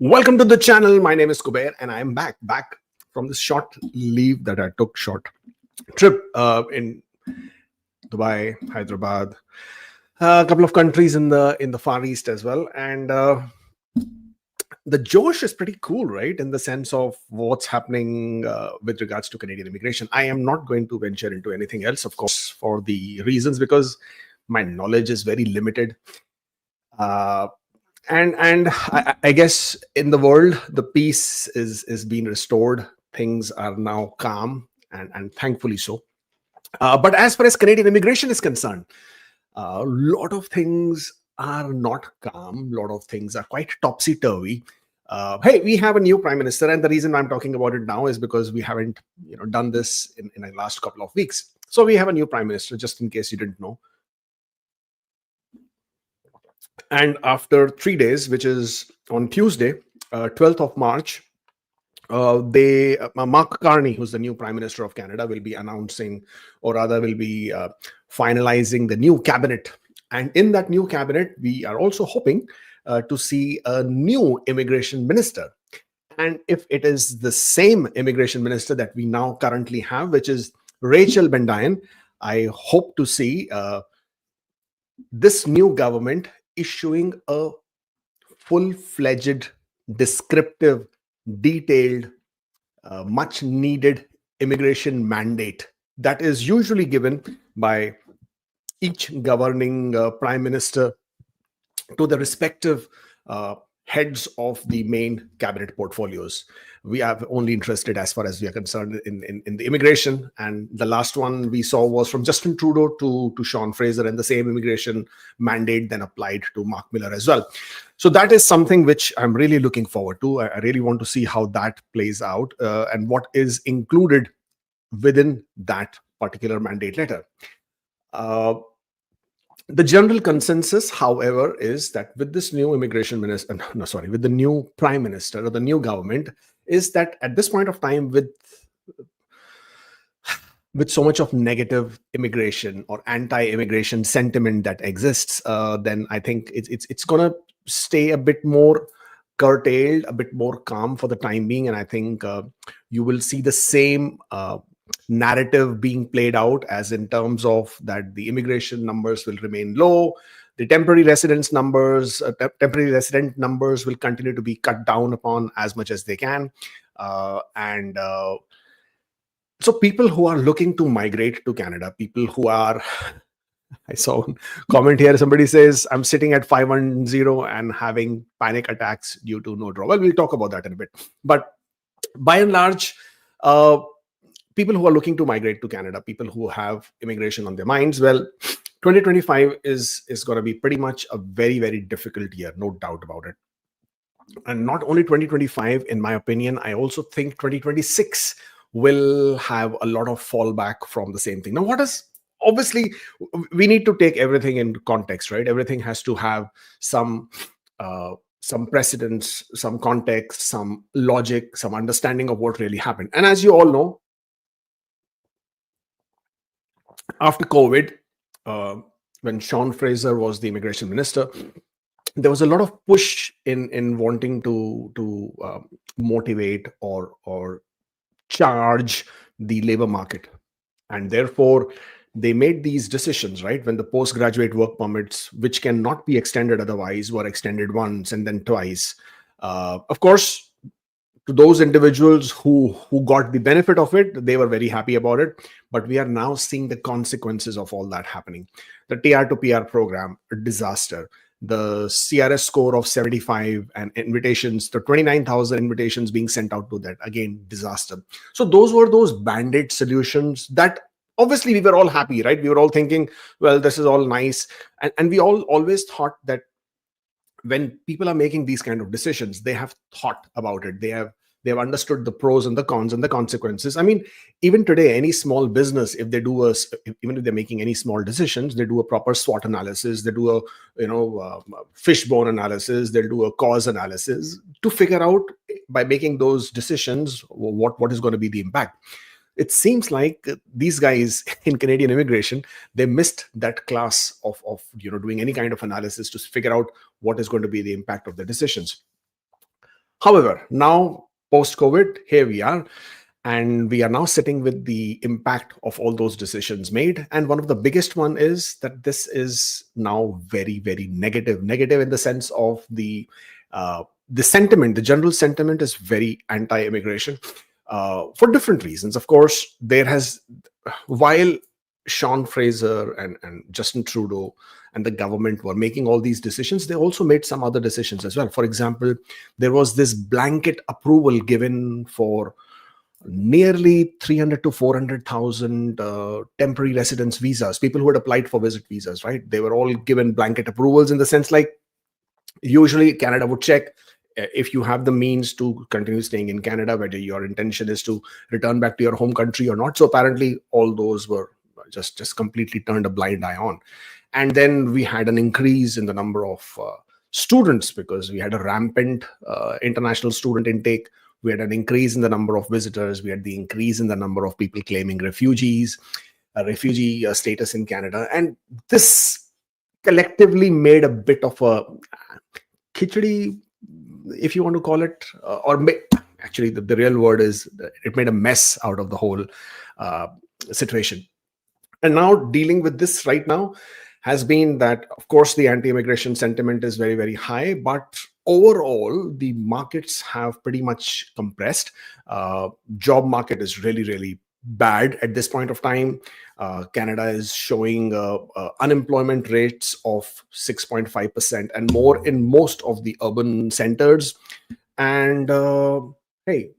Welcome to the channel. My name is Kubeir and I'm back from this short leave that I took, short trip in Dubai, Hyderabad, a couple of countries in the Far East as well. And the Josh is pretty cool, right? In the sense of what's happening with regards to Canadian immigration. I am not going to venture into anything else, of course, for the reasons because my knowledge is very limited. And I guess in the world, the peace is being restored. Things are now calm and thankfully so. But as far as Canadian immigration is concerned, a lot of things are not calm. A lot of things are quite topsy-turvy. Hey, we have a new prime minister, and the reason I'm talking about it now is because we haven't done this in the last couple of weeks. So we have a new prime minister, just in case you didn't know. And after 3 days, which is on Tuesday, 12th of March, Mark Carney, who's the new Prime Minister of Canada, will be announcing, or rather will be finalizing the new cabinet. And in that new cabinet, we are also hoping to see a new immigration minister. And if it is the same immigration minister that we now currently have, which is Rachel Bendayan, I hope to see this new government issuing a full-fledged, descriptive, detailed, much needed immigration mandate that is usually given by each governing prime minister to the respective heads of the main cabinet portfolios. We are only interested, as far as we are concerned, in the immigration. And the last one we saw was from Justin Trudeau to Sean Fraser, and the same immigration mandate then applied to Mark Miller as well. So that is something which I'm really looking forward to. I really want to see how that plays out and what is included within that particular mandate letter. The general consensus, however, is that with this new immigration minister, with the new prime minister or the new government, is that at this point of time, with so much of negative immigration or anti-immigration sentiment that exists, then I think it's going to stay a bit more curtailed, a bit more calm for the time being. And I think you will see the same narrative being played out, as in terms of that the immigration numbers will remain low, the temporary resident numbers will continue to be cut down upon as much as they can, so people who are looking to migrate to Canada, people who are, I saw a comment here, somebody says, I'm sitting at 510 and having panic attacks due to no draw. Well, we'll talk about that in a bit. But by and large, people who are looking to migrate to Canada, people who have immigration on their minds, well, 2025 is going to be pretty much a very, very difficult year, no doubt about it. And not only 2025, in my opinion, I also think 2026 will have a lot of fallback from the same thing. Now, obviously, we need to take everything in context, right? Everything has to have some precedence, some context, some logic, some understanding of what really happened. And as you all know, after COVID, when Sean Fraser was the immigration minister, there was a lot of push in wanting to motivate or charge the labor market. And therefore, they made these decisions, right? When the postgraduate work permits, which cannot be extended otherwise, were extended once and then twice. Of course, to those individuals who got the benefit of it, they were very happy about it. But we are now seeing the consequences of all that happening. The TR to PR program, a disaster. The CRS score of 75 and invitations, the 29,000 invitations being sent out to that, again, disaster. So those were those band-aid solutions that obviously we were all happy, right? We were all thinking, well, this is all nice. And we all always thought that when people are making these kind of decisions, they have thought about it. They have understood the pros and the cons and the consequences. I mean, even today, any small business, if they do even if they're making any small decisions, they do a proper SWOT analysis, they do a fishbone analysis, they'll do a cause analysis to figure out, by making those decisions, what is going to be the impact. It seems like these guys in Canadian immigration, they missed that class of doing any kind of analysis to figure out what is going to be the impact of the decisions. However, now post-COVID, here we are, and we are now sitting with the impact of all those decisions made. And one of the biggest one is that this is now very, very negative. Negative in the sense of the sentiment, the general sentiment is very anti-immigration for different reasons. Of course, there has, while Sean Fraser and Justin Trudeau and the government were making all these decisions, they also made some other decisions as well. For example, there was this blanket approval given for nearly 300 to 400,000 temporary residence visas, people who had applied for visit visas, right? They were all given blanket approvals, in the sense like usually Canada would check if you have the means to continue staying in Canada, whether your intention is to return back to your home country or not. So apparently all those were just completely turned a blind eye on. And then we had an increase in the number of students, because we had a rampant international student intake. We had an increase in the number of visitors. We had the increase in the number of people claiming refugee status in Canada. And this collectively made a bit of a khichdi, if you want to call it, actually the real word is it made a mess out of the whole situation. And now dealing with this right now has been that, of course, the anti-immigration sentiment is very, very high, but overall, the markets have pretty much compressed. Job market is really, really bad at this point of time. Canada is showing unemployment rates of 6.5% and more in most of the urban centers. And hey,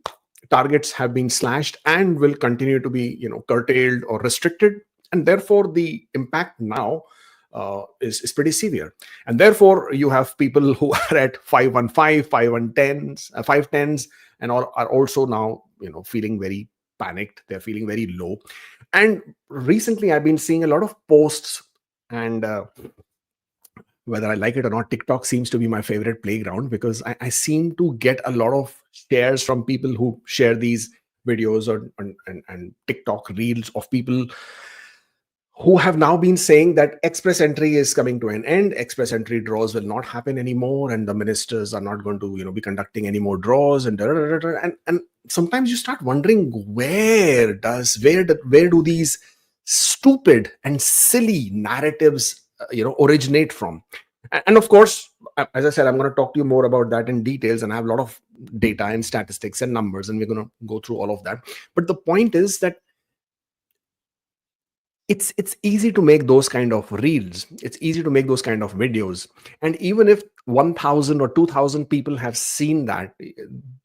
targets have been slashed and will continue to be, curtailed or restricted. And therefore, the impact now is pretty severe. And therefore, you have people who are at 515, 510s, and all are also now, feeling very panicked. They're feeling very low. And recently, I've been seeing a lot of posts, and whether I like it or not, TikTok seems to be my favorite playground, because I seem to get a lot of shares from people who share these videos and TikTok reels of people who have now been saying that Express Entry is coming to an end. Express Entry draws will not happen anymore, and the ministers are not going to, be conducting any more draws. And and sometimes you start wondering, where do these stupid and silly narratives, originate from? And of course, as I said, I'm going to talk to you more about that in details, and I have a lot of data and statistics and numbers, and we're going to go through all of that. But the point is that it's easy to make those kind of reels. It's easy to make those kind of videos. And even if 1,000 or 2,000 people have seen that,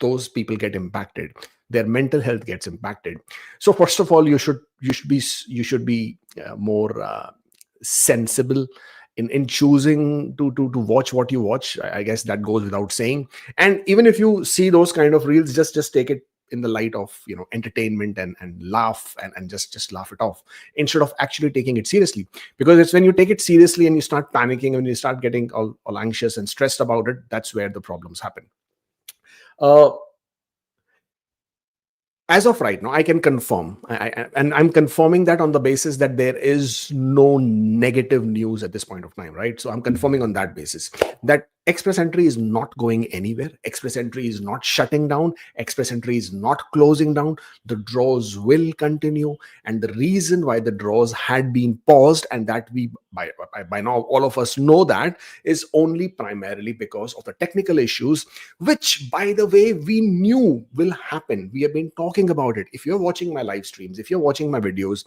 those people get impacted. Their mental health gets impacted. So first of all, you should be more sensible in choosing to watch what you watch. I guess that goes without saying. And even if you see those kind of reels, just take it in the light of entertainment and laugh and just laugh it off, instead of actually taking it seriously. Because it's when you take it seriously and you start panicking and you start getting all anxious and stressed about it, that's where the problems happen. As of right now, I can confirm, and I'm confirming that on the basis that there is no negative news at this point of time, right? So I'm confirming on that basis that Express Entry is not going anywhere. Express Entry is not shutting down. Express Entry is not closing down. The draws will continue. And the reason why the draws had been paused, and that we by now all of us know that, is only primarily because of the technical issues, which, by the way, we knew will happen. We have been talking about it. If you're watching my live streams, if you're watching my videos,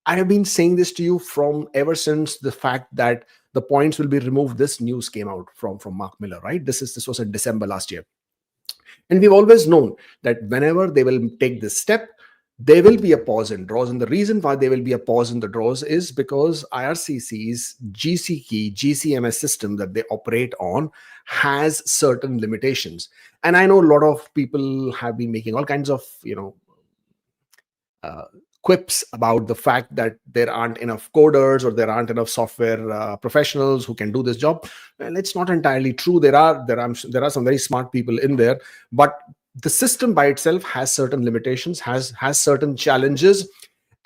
I have been saying this to you from ever since the fact that the points will be removed. This news came out from Mark Miller, right? This was in December last year. And we've always known that whenever they will take this step, there will be a pause in draws. And the reason why there will be a pause in the draws is because IRCC's GCMS system that they operate on has certain limitations. And I know a lot of people have been making all kinds of, quips about the fact that there aren't enough coders or there aren't enough software professionals who can do this job. And it's not entirely true. There are some very smart people in there, but the system by itself has certain limitations, has certain challenges.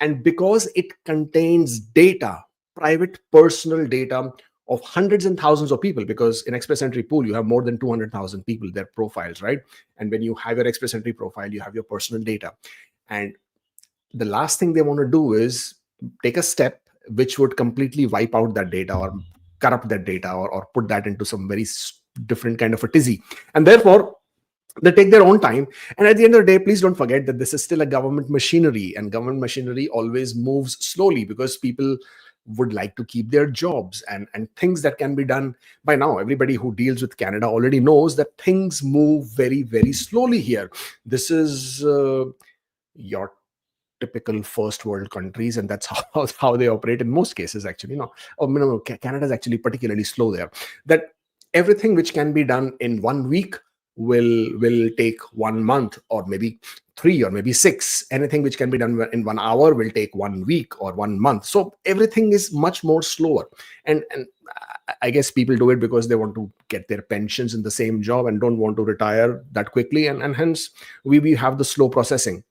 And because it contains data, private personal data of hundreds and thousands of people, because in Express Entry pool, you have more than 200,000 people, their profiles, right? And when you have your Express Entry profile, you have your personal data. And the last thing they want to do is take a step which would completely wipe out that data or corrupt that data, or put that into some very different kind of a tizzy. And therefore, they take their own time. And at the end of the day, please don't forget that this is still a government machinery, and government machinery always moves slowly because people would like to keep their jobs, and things that can be done by now. Everybody who deals with Canada already knows that things move very, very slowly here. This is your typical first world countries, and that's how they operate in most cases, actually. Canada is actually particularly slow there, that everything which can be done in 1 week will take 1 month, or maybe 3, or maybe 6. Anything which can be done in 1 hour will take 1 week or 1 month. So everything is much more slower. And I guess people do it because they want to get their pensions in the same job and don't want to retire that quickly, and hence we have the slow processing.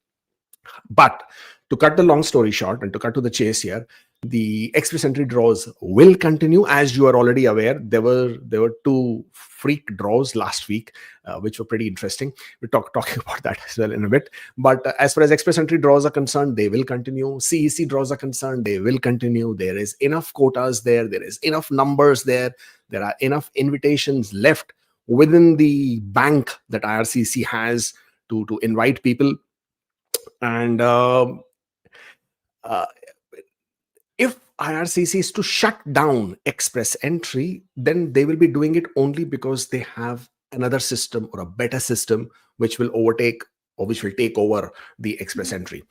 But to cut the long story short and to cut to the chase here, the Express Entry draws will continue. As you are already aware, there were 2 freak draws last week, which were pretty interesting. We'll talking about that as well in a bit. But as far as Express Entry draws are concerned, they will continue. CEC draws are concerned, they will continue. There is enough quotas there. There is enough numbers there. There are enough invitations left within the bank that IRCC has to invite people. And if IRCC is to shut down Express Entry, then they will be doing it only because they have another system or a better system which will overtake, or which will take over the Express Entry.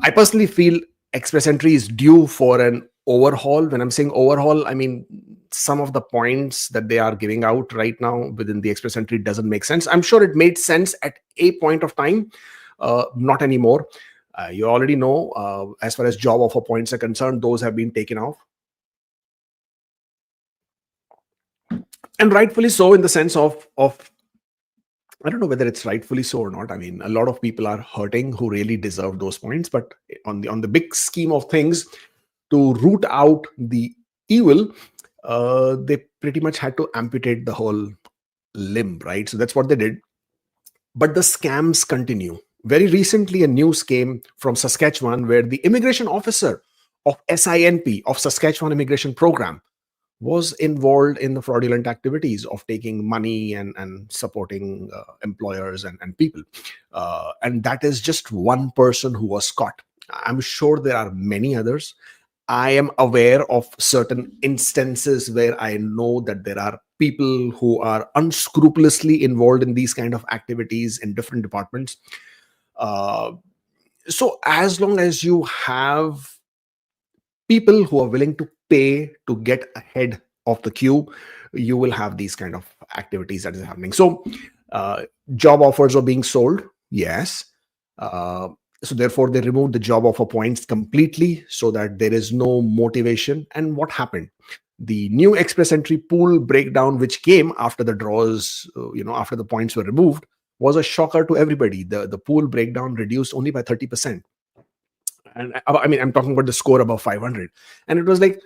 I personally feel Express Entry is due for an overhaul. When I'm saying overhaul, I mean some of the points that they are giving out right now within the Express Entry doesn't make sense. I'm sure it made sense at a point of time. Not anymore. You already know, as far as job offer points are concerned, those have been taken off. And rightfully so, in the sense of I don't know whether it's rightfully so or not. I mean, a lot of people are hurting who really deserve those points. But on the big scheme of things, to root out the evil, they pretty much had to amputate the whole limb, right? So that's what they did. But the scams continue. Very recently, a news came from Saskatchewan where the immigration officer of SINP, of Saskatchewan Immigration Program, was involved in the fraudulent activities of taking money and supporting employers and people. And that is just one person who was caught. I'm sure there are many others. I am aware of certain instances where I know that there are people who are unscrupulously involved in these kind of activities in different departments. So as long as you have people who are willing to pay to get ahead of the queue, you will have these kind of activities that is happening. So job offers are being sold. Yes. So therefore, they removed the job offer points completely so that there is no motivation. And what happened? The new Express Entry pool breakdown, which came after the draws, after the points were removed, was a shocker to everybody. The pool breakdown reduced only by 30%. And I mean, I'm talking about the score above 500. And it was like,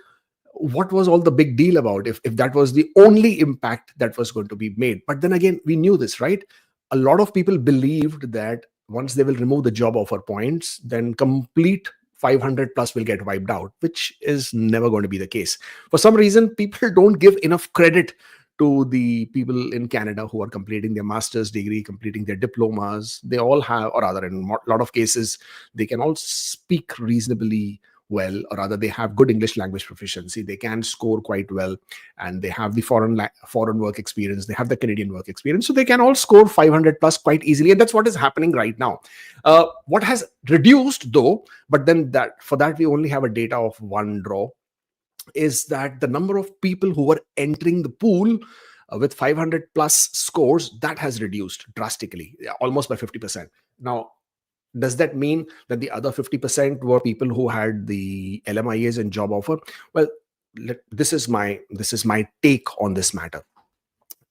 what was all the big deal about if that was the only impact that was going to be made? But then again, we knew this, right? A lot of people believed that once they will remove the job offer points, then complete 500 plus will get wiped out, which is never going to be the case. For some reason, people don't give enough credit to the people in Canada who are completing their master's degree, completing their diplomas. They all have, or rather in a lot of cases, they can all speak reasonably well, or rather they have good English language proficiency. They can score quite well, and they have the foreign work experience. They have the Canadian work experience. So they can all score 500 plus quite easily. And that's what is happening right now. What has reduced though, but then for that we only have a data of one draw, is that the number of people who were entering the pool with 500 plus scores, that has reduced drastically, almost by 50%. Now, does that mean that the other 50% were people who had the LMIAs and job offer? Well, this is my take on this matter.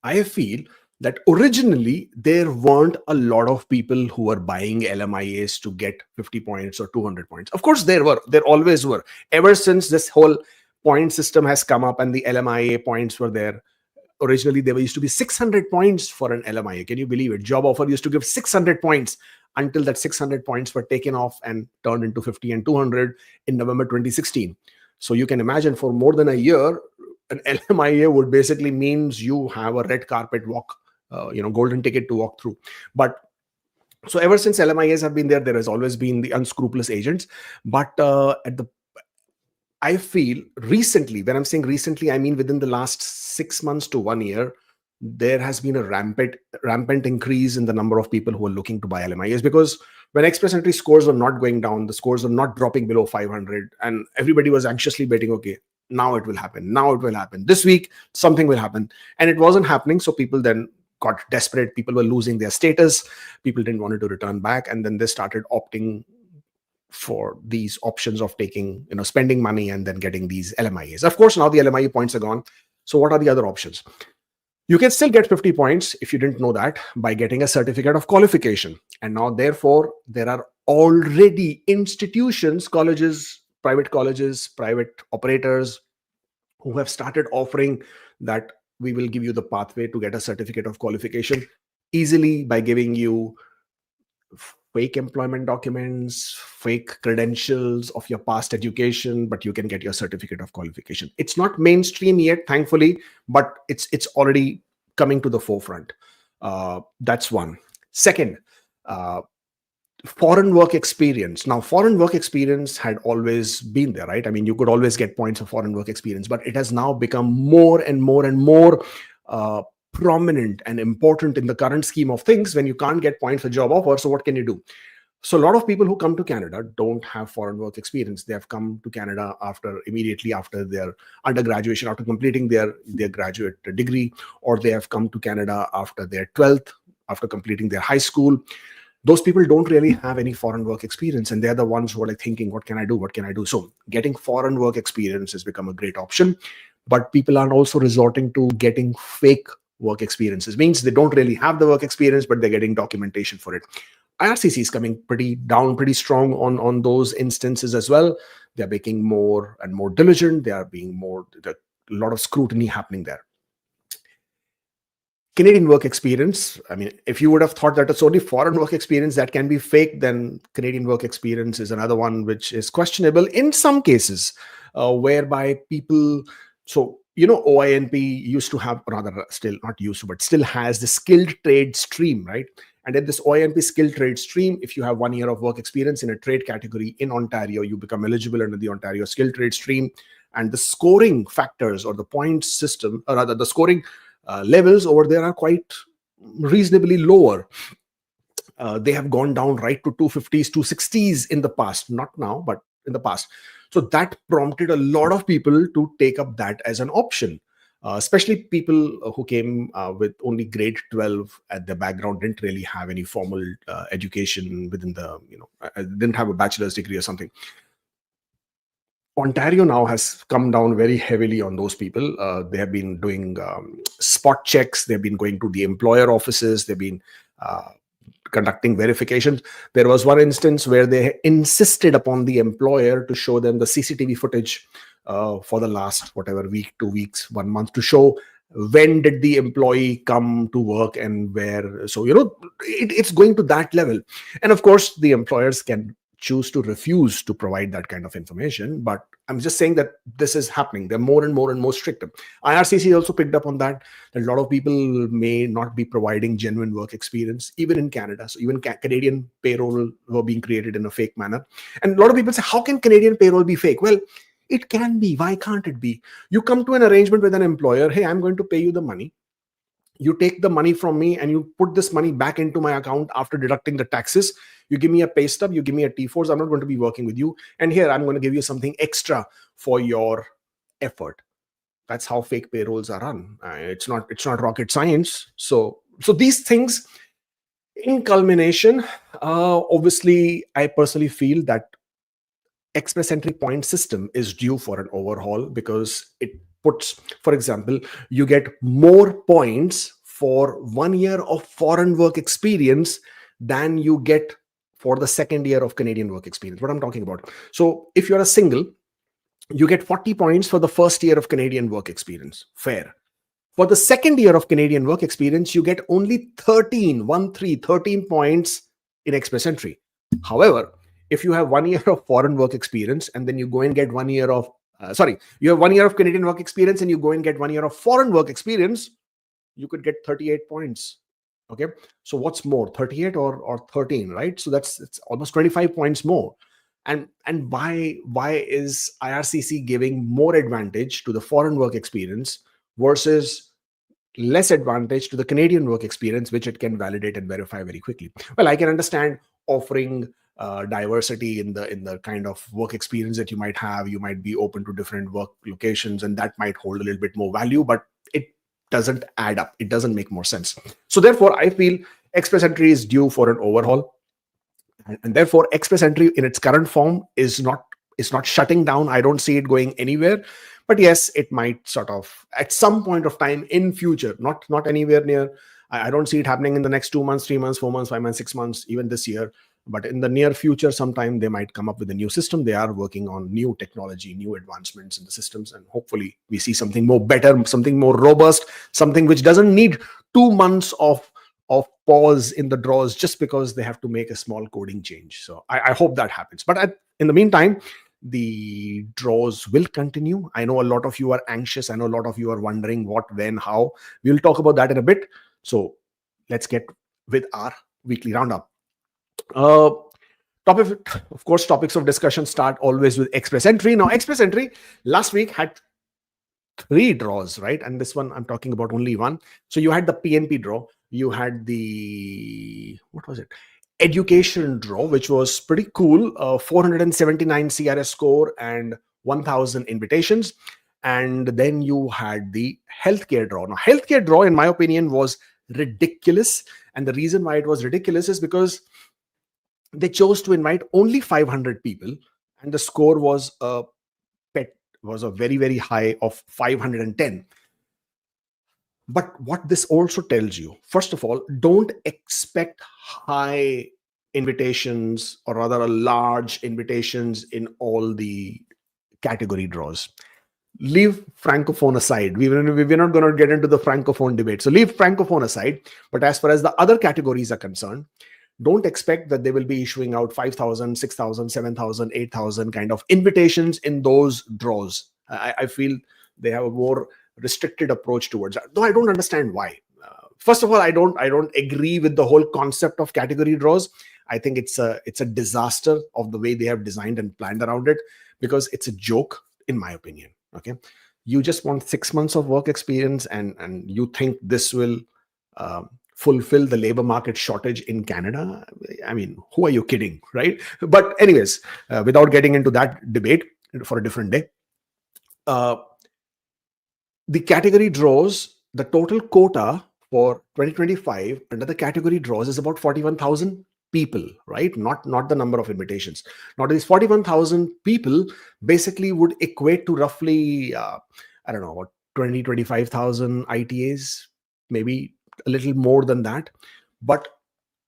I feel that originally there weren't a lot of people who were buying LMIAs to get 50 points or 200 points. Of course, there always were. Ever since this whole point system has come up and the LMIA points were there. Originally, there used to be 600 points for an LMIA. Can you believe it? Job offer used to give 600 points until that 600 points were taken off and turned into 50 and 200 in November 2016. So you can imagine for more than a year, an LMIA would basically means you have a red carpet walk, golden ticket to walk through. But so ever since LMIAs have been there has always been the unscrupulous agents. But I feel recently, when I'm saying recently, I mean within the last 6 months to 1 year, there has been a rampant increase in the number of people who are looking to buy LMIAs, because when Express Entry scores were not going down, the scores were not dropping below 500, and everybody was anxiously betting, okay, now it will happen. Now it will happen. This week, something will happen. And it wasn't happening. So people then got desperate. People were losing their status. People didn't want to return back. And then they started opting for these options of taking, spending money and then getting these LMIAs. Of course, now the LMIA points are gone. So what are the other options? You can still get 50 points, if you didn't know that, by getting a certificate of qualification. And now, therefore, there are already institutions, colleges, private operators who have started offering that we will give you the pathway to get a certificate of qualification easily by giving you fake employment documents, fake credentials of your past education, but you can get your certificate of qualification. It's not mainstream yet, thankfully, but it's already coming to the forefront. That's one. Second, foreign work experience. Now, foreign work experience had always been there, right? I mean, you could always get points for foreign work experience, but it has now become more and more prominent and important in the current scheme of things when you can't get points for job offer. So what can you do? So a lot of people who come to Canada don't have foreign work experience. They have come to Canada immediately after their undergraduation, after completing their graduate degree, or they have come to Canada after their 12th, after completing their high school. Those people don't really have any foreign work experience, and they're the ones who are like thinking, what can I do? What can I do? So getting foreign work experience has become a great option, but people are also resorting to getting fake work experiences. Means they don't really have the work experience, but they're getting documentation for it. IRCC is coming pretty strong on those instances as well. They're making more and more diligent. They are being a lot of scrutiny happening there. Canadian work experience. I mean, if you would have thought that it's only foreign work experience that can be fake, then Canadian work experience is another one which is questionable in some cases, whereby people, so, OINP used to have, rather still not used to, but still has the skilled trade stream, right? And in this OINP skilled trade stream, if you have 1 year of work experience in a trade category in Ontario, you become eligible under the Ontario skilled trade stream. And the scoring factors or the points system, or rather the scoring levels over there are quite reasonably lower. They have gone down right to 250s, 260s in the past, not now, but in the past. So that prompted a lot of people to take up that as an option, especially people who came with only grade 12 at their background, didn't really have any formal education within the, didn't have a bachelor's degree or something. Ontario now has come down very heavily on those people. They have been doing spot checks. They've been going to the employer offices. They've been conducting verifications. There was one instance where they insisted upon the employer to show them the CCTV footage for the last, week, 2 weeks, 1 month, to show when did the employee come to work and where. So, it's going to that level. And of course, the employers can choose to refuse to provide that kind of information. But I'm just saying that this is happening. They're more and more strict. IRCC also picked up on that. A lot of people may not be providing genuine work experience, even in Canada. So even Canadian payroll were being created in a fake manner. And a lot of people say, how can Canadian payroll be fake? Well, it can be. Why can't it be? You come to an arrangement with an employer. Hey, I'm going to pay you the money. You take the money from me and you put this money back into my account after deducting the taxes. You give me a pay stub, you give me a T4s. I'm not going to be working with you. And here I'm going to give you something extra for your effort. That's how fake payrolls are run. It's not rocket science. So these things, in culmination, obviously, I personally feel that Express Entry point system is due for an overhaul, because it puts, for example, you get more points for 1 year of foreign work experience than you get for the second year of Canadian work experience. What I'm talking about. So if you're a single You get 40 points for the first year of Canadian work experience. Fair. For the second year of Canadian work experience, you get only 13 points in Express Entry. However, if you have 1 year of foreign work experience and then you go and get 1 year of, you have 1 year of Canadian work experience and you go and get 1 year of foreign work experience, you could get 38 points. Okay. So what's more, 38 or 13, right? So it's almost 25 points more. And why is IRCC giving more advantage to the foreign work experience versus less advantage to the Canadian work experience, which it can validate and verify very quickly? Well, I can understand offering diversity in the kind of work experience that you might have. You might be open to different work locations, and that might hold a little bit more value, but it doesn't add up. It doesn't make more sense. So therefore, I feel Express Entry is due for an overhaul, and therefore Express Entry in its current form is not shutting down. I don't see it going anywhere. But yes, it might sort of at some point of time in future, not anywhere near. I don't see it happening in the next 2 months, 3 months, 4 months, 5 months, 6 months, even this year. But in the near future, sometime they might come up with a new system. They are working on new technology, new advancements in the systems, and hopefully we see something more better, something more robust, something which doesn't need 2 months of pause in the draws just because they have to make a small coding change. So I hope that happens. But in the meantime, the draws will continue. I know a lot of you are anxious. I know a lot of you are wondering what, when, how. We'll talk about that in a bit. So let's get with our weekly roundup. Of course, topics of discussion start always with Express Entry. Now, Express Entry last week had 3 draws, right? And this one, I'm talking about only one. So you had the PNP draw. You had the, what was it? Education draw, which was pretty cool. 479 CRS score and 1,000 invitations. And then you had the healthcare draw. Now, healthcare draw, in my opinion, was ridiculous. And the reason why it was ridiculous is because they chose to invite only 500 people, and the score was a very, very high of 510. But what this also tells you, first of all, don't expect high invitations, or rather a large invitations in all the category draws. Leave Francophone aside. We're not going to get into the Francophone debate. So leave Francophone aside. But as far as the other categories are concerned, don't expect that they will be issuing out 5,000, 6,000, 7,000, 8,000 kind of invitations in those draws. I feel they have a more restricted approach towards that, though I don't understand why. First of all, I don't agree with the whole concept of category draws. I think it's a disaster of the way they have designed and planned around it, because it's a joke, in my opinion. Okay, you just want 6 months of work experience, and you think this will fulfill the labor market shortage in Canada? I mean, who are you kidding, right? But anyways, without getting into that debate for a different day, the category draws, the total quota for 2025 under the category draws is about 41,000 people, right? Not the number of invitations. Now, these 41,000 people basically would equate to roughly, I don't know, what, 20, 25,000 ITAs, maybe a little more than that. But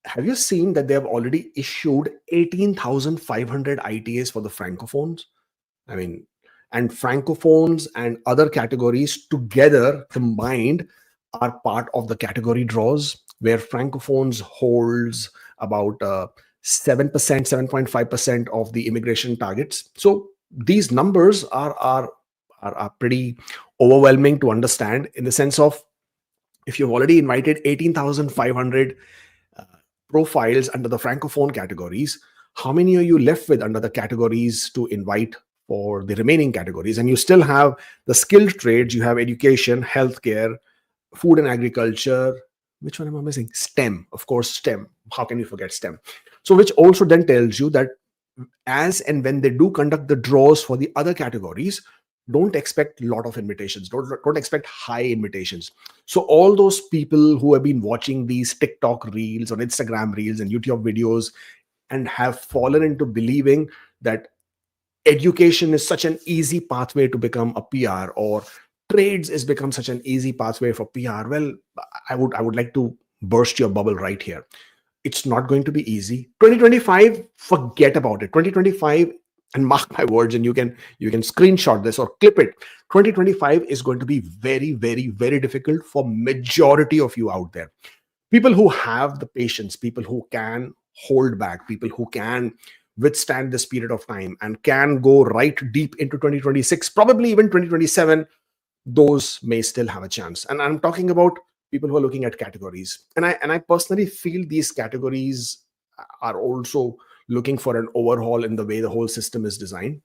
have you seen that they have already issued 18,500 ITAs for the Francophones? I mean, and Francophones and other categories together combined are part of the category draws, where Francophones holds about 7%, 7.5% of the immigration targets. So these numbers are pretty overwhelming to understand, in the sense of, if you've already invited 18,500 profiles under the Francophone categories, how many are you left with under the categories to invite for the remaining categories? And you still have the skilled trades, you have education, healthcare, food and agriculture. Which one am I missing? STEM, of course, STEM. How can you forget STEM? So which also then tells you that as and when they do conduct the draws for the other categories, don't expect a lot of invitations. Don't expect high invitations. So all those people who have been watching these TikTok reels or Instagram reels and YouTube videos and have fallen into believing that education is such an easy pathway to become a PR, or trades has become such an easy pathway for PR, well, I would like to burst your bubble right here. It's not going to be easy. 2025, forget about it. 2025 and mark my words, and you can screenshot this or clip it. 2025 is going to be very, very, very difficult for majority of you out there. People who have the patience, people who can hold back, people who can withstand this period of time and can go right deep into 2026, probably even 2027, those may still have a chance. And I'm talking about people who are looking at categories. And I personally feel these categories are also looking for an overhaul in the way the whole system is designed.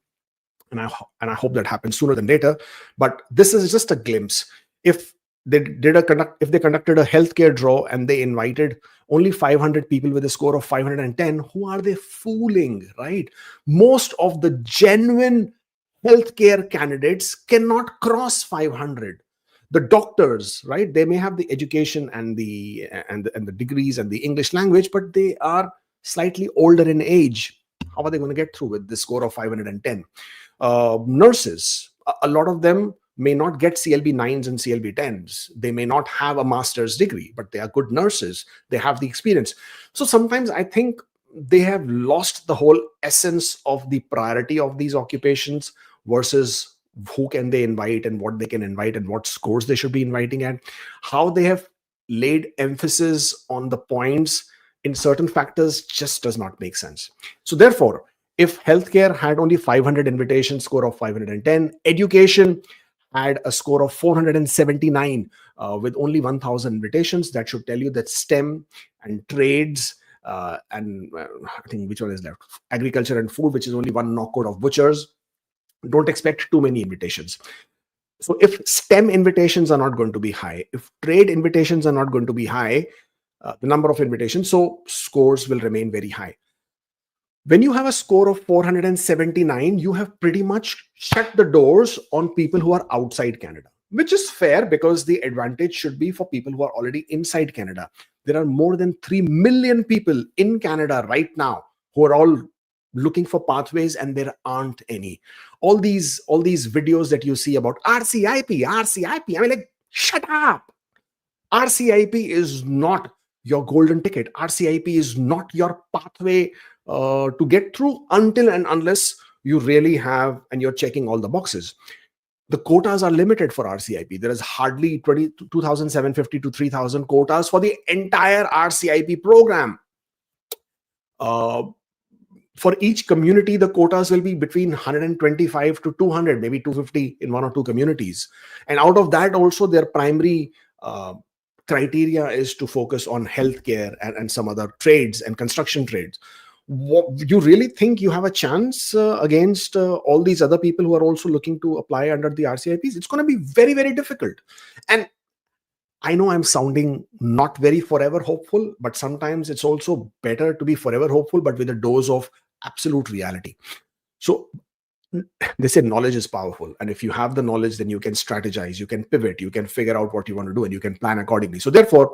And I hope that happens sooner than later. But this is just a glimpse. If they conducted a healthcare draw and they invited only 500 people with a score of 510, who are they fooling, right? Most of the genuine healthcare candidates cannot cross 500. The doctors, right? They may have the education and the degrees and the English language, but they are slightly older in age. How are they going to get through with the score of 510? Nurses, a lot of them may not get CLB 9s and CLB 10s. They may not have a master's degree, but they are good nurses. They have the experience. So sometimes I think they have lost the whole essence of the priority of these occupations versus who can they invite and what they can invite and what scores they should be inviting at. How they have laid emphasis on the points in certain factors just does not make sense. So therefore, if healthcare had only 500 invitations, score of 510, education had a score of 479 with only 1,000 invitations, that should tell you that STEM and trades I think which one is left? Agriculture and food, which is only one knockout of butchers. Don't expect too many invitations. So if STEM invitations are not going to be high, if trade invitations are not going to be high, the number of invitations, so scores will remain very high. When you have a score of 479, you have pretty much shut the doors on people who are outside Canada, which is fair because the advantage should be for people who are already inside Canada. There are more than 3 million people in Canada right now who are all looking for pathways, and there aren't any. All these videos that you see about RCIP, I mean, like, shut up. RCIP is not your golden ticket. RCIP is not your pathway to get through until and unless you really have and you're checking all the boxes. The quotas are limited for RCIP. There is hardly 2,750 to 3,000 quotas for the entire RCIP program. For each community, the quotas will be between 125 to 200, maybe 250 in one or two communities. And out of that also, their primary criteria is to focus on healthcare and some other trades and construction trades. You really think you have a chance against all these other people who are also looking to apply under the RCIPs? It's going to be very, very difficult. And I know I'm sounding not very forever hopeful, but sometimes it's also better to be forever hopeful, but with a dose of absolute reality. So they say knowledge is powerful. And if you have the knowledge, then you can strategize, you can pivot, you can figure out what you want to do, and you can plan accordingly. So therefore,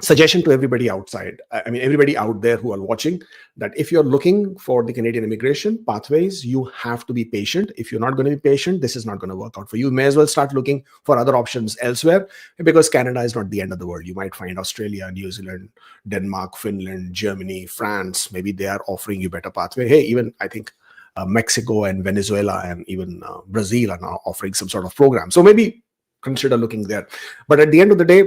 suggestion to everybody outside, I mean, everybody out there who are watching, that if you're looking for the Canadian immigration pathways, you have to be patient. If you're not going to be patient, this is not going to work out for you. You may as well start looking for other options elsewhere, because Canada is not the end of the world. You might find Australia, New Zealand, Denmark, Finland, Germany, France. Maybe they are offering you better pathway. Hey, even I think Mexico and Venezuela and even Brazil are now offering some sort of program. So maybe consider looking there. But at the end of the day,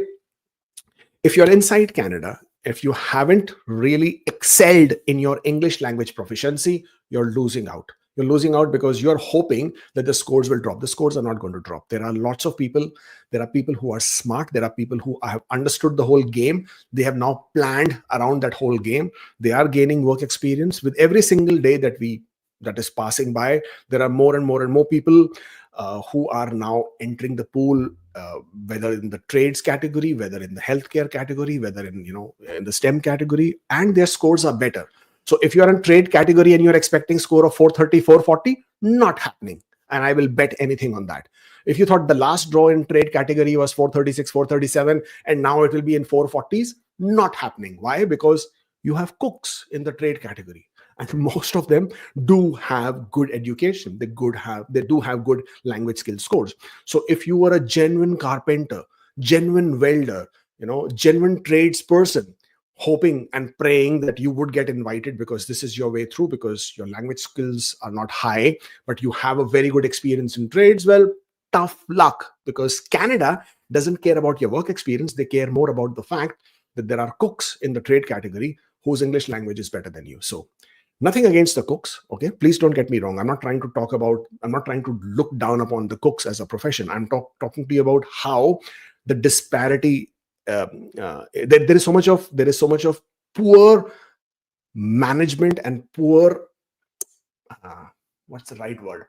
if you're inside Canada, if you haven't really excelled in your English language proficiency, you're losing out. You're losing out because you're hoping that the scores will drop. The scores are not going to drop. There are lots of people. There are people who are smart. There are people who have understood the whole game. They have now planned around that whole game. They are gaining work experience. With every single day that is passing by, there are more and more and more people who are now entering the pool, whether in the trades category, whether in the healthcare category, whether in in the STEM category, and their scores are better. So if you're in trade category and you're expecting score of 430, 440, not happening. And I will bet anything on that. If you thought the last draw in trade category was 436, 437, and now it will be in 440s, not happening. Why? Because you have cooks in the trade category. And most of them do have good education. They do have good language skill scores. So if you were a genuine carpenter, genuine welder, genuine tradesperson hoping and praying that you would get invited because this is your way through, because your language skills are not high, but you have a very good experience in trades, well, tough luck, because Canada doesn't care about your work experience. They care more about the fact that there are cooks in the trade category whose English language is better than you. So nothing against the cooks, okay? Please don't get me wrong. I'm not trying to look down upon the cooks as a profession. I'm talking to you about how the disparity, there is so much of poor management and poor, what's the right word?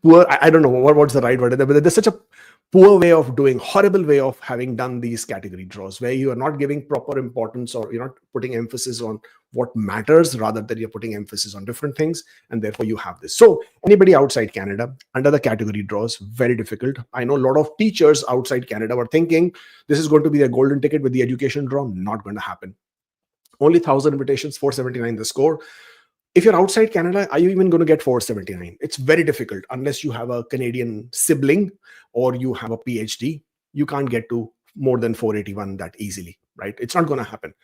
Poor, I don't know what's the right word, but there's such a poor way of doing, horrible way of having done these category draws, where you are not giving proper importance, or you're not putting emphasis on what matters, rather than you're putting emphasis on different things, and therefore you have this. So anybody outside Canada under the category draws, very difficult. I know a lot of teachers outside Canada were thinking this is going to be a golden ticket with the education draw. Not going to happen. Only 1,000 invitations, 479 the score. If you're outside Canada, are you even going to get 479? It's very difficult unless you have a Canadian sibling or you have a PhD. You can't get to more than 481 that easily, right? It's not going to happen.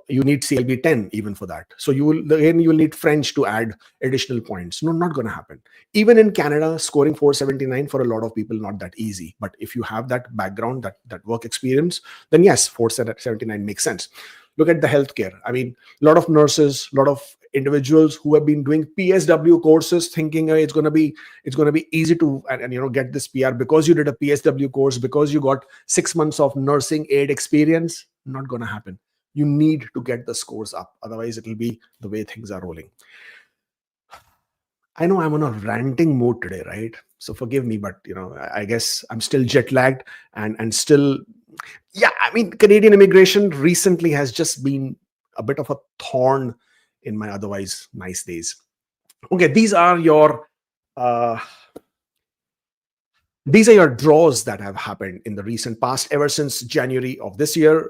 You need CLB 10 even for that. So you will need French to add additional points. No, not going to happen. Even in Canada, scoring 479 for a lot of people, not that easy. But if you have that background, that work experience, then yes, 479 makes sense. Look at the healthcare. I mean, a lot of nurses, a lot of individuals who have been doing PSW courses, thinking it's going to be easy to and get this PR because you did a PSW course, because you got 6 months of nursing aid experience. Not going to happen. You need to get the scores up, otherwise it will be the way things are rolling. I know I'm on a ranting mode today, right? So forgive me, but I guess I'm still jet lagged and still, yeah. I mean, Canadian immigration recently has just been a bit of a thorn in my otherwise nice days. Okay, these are your draws that have happened in the recent past, ever since January of this year.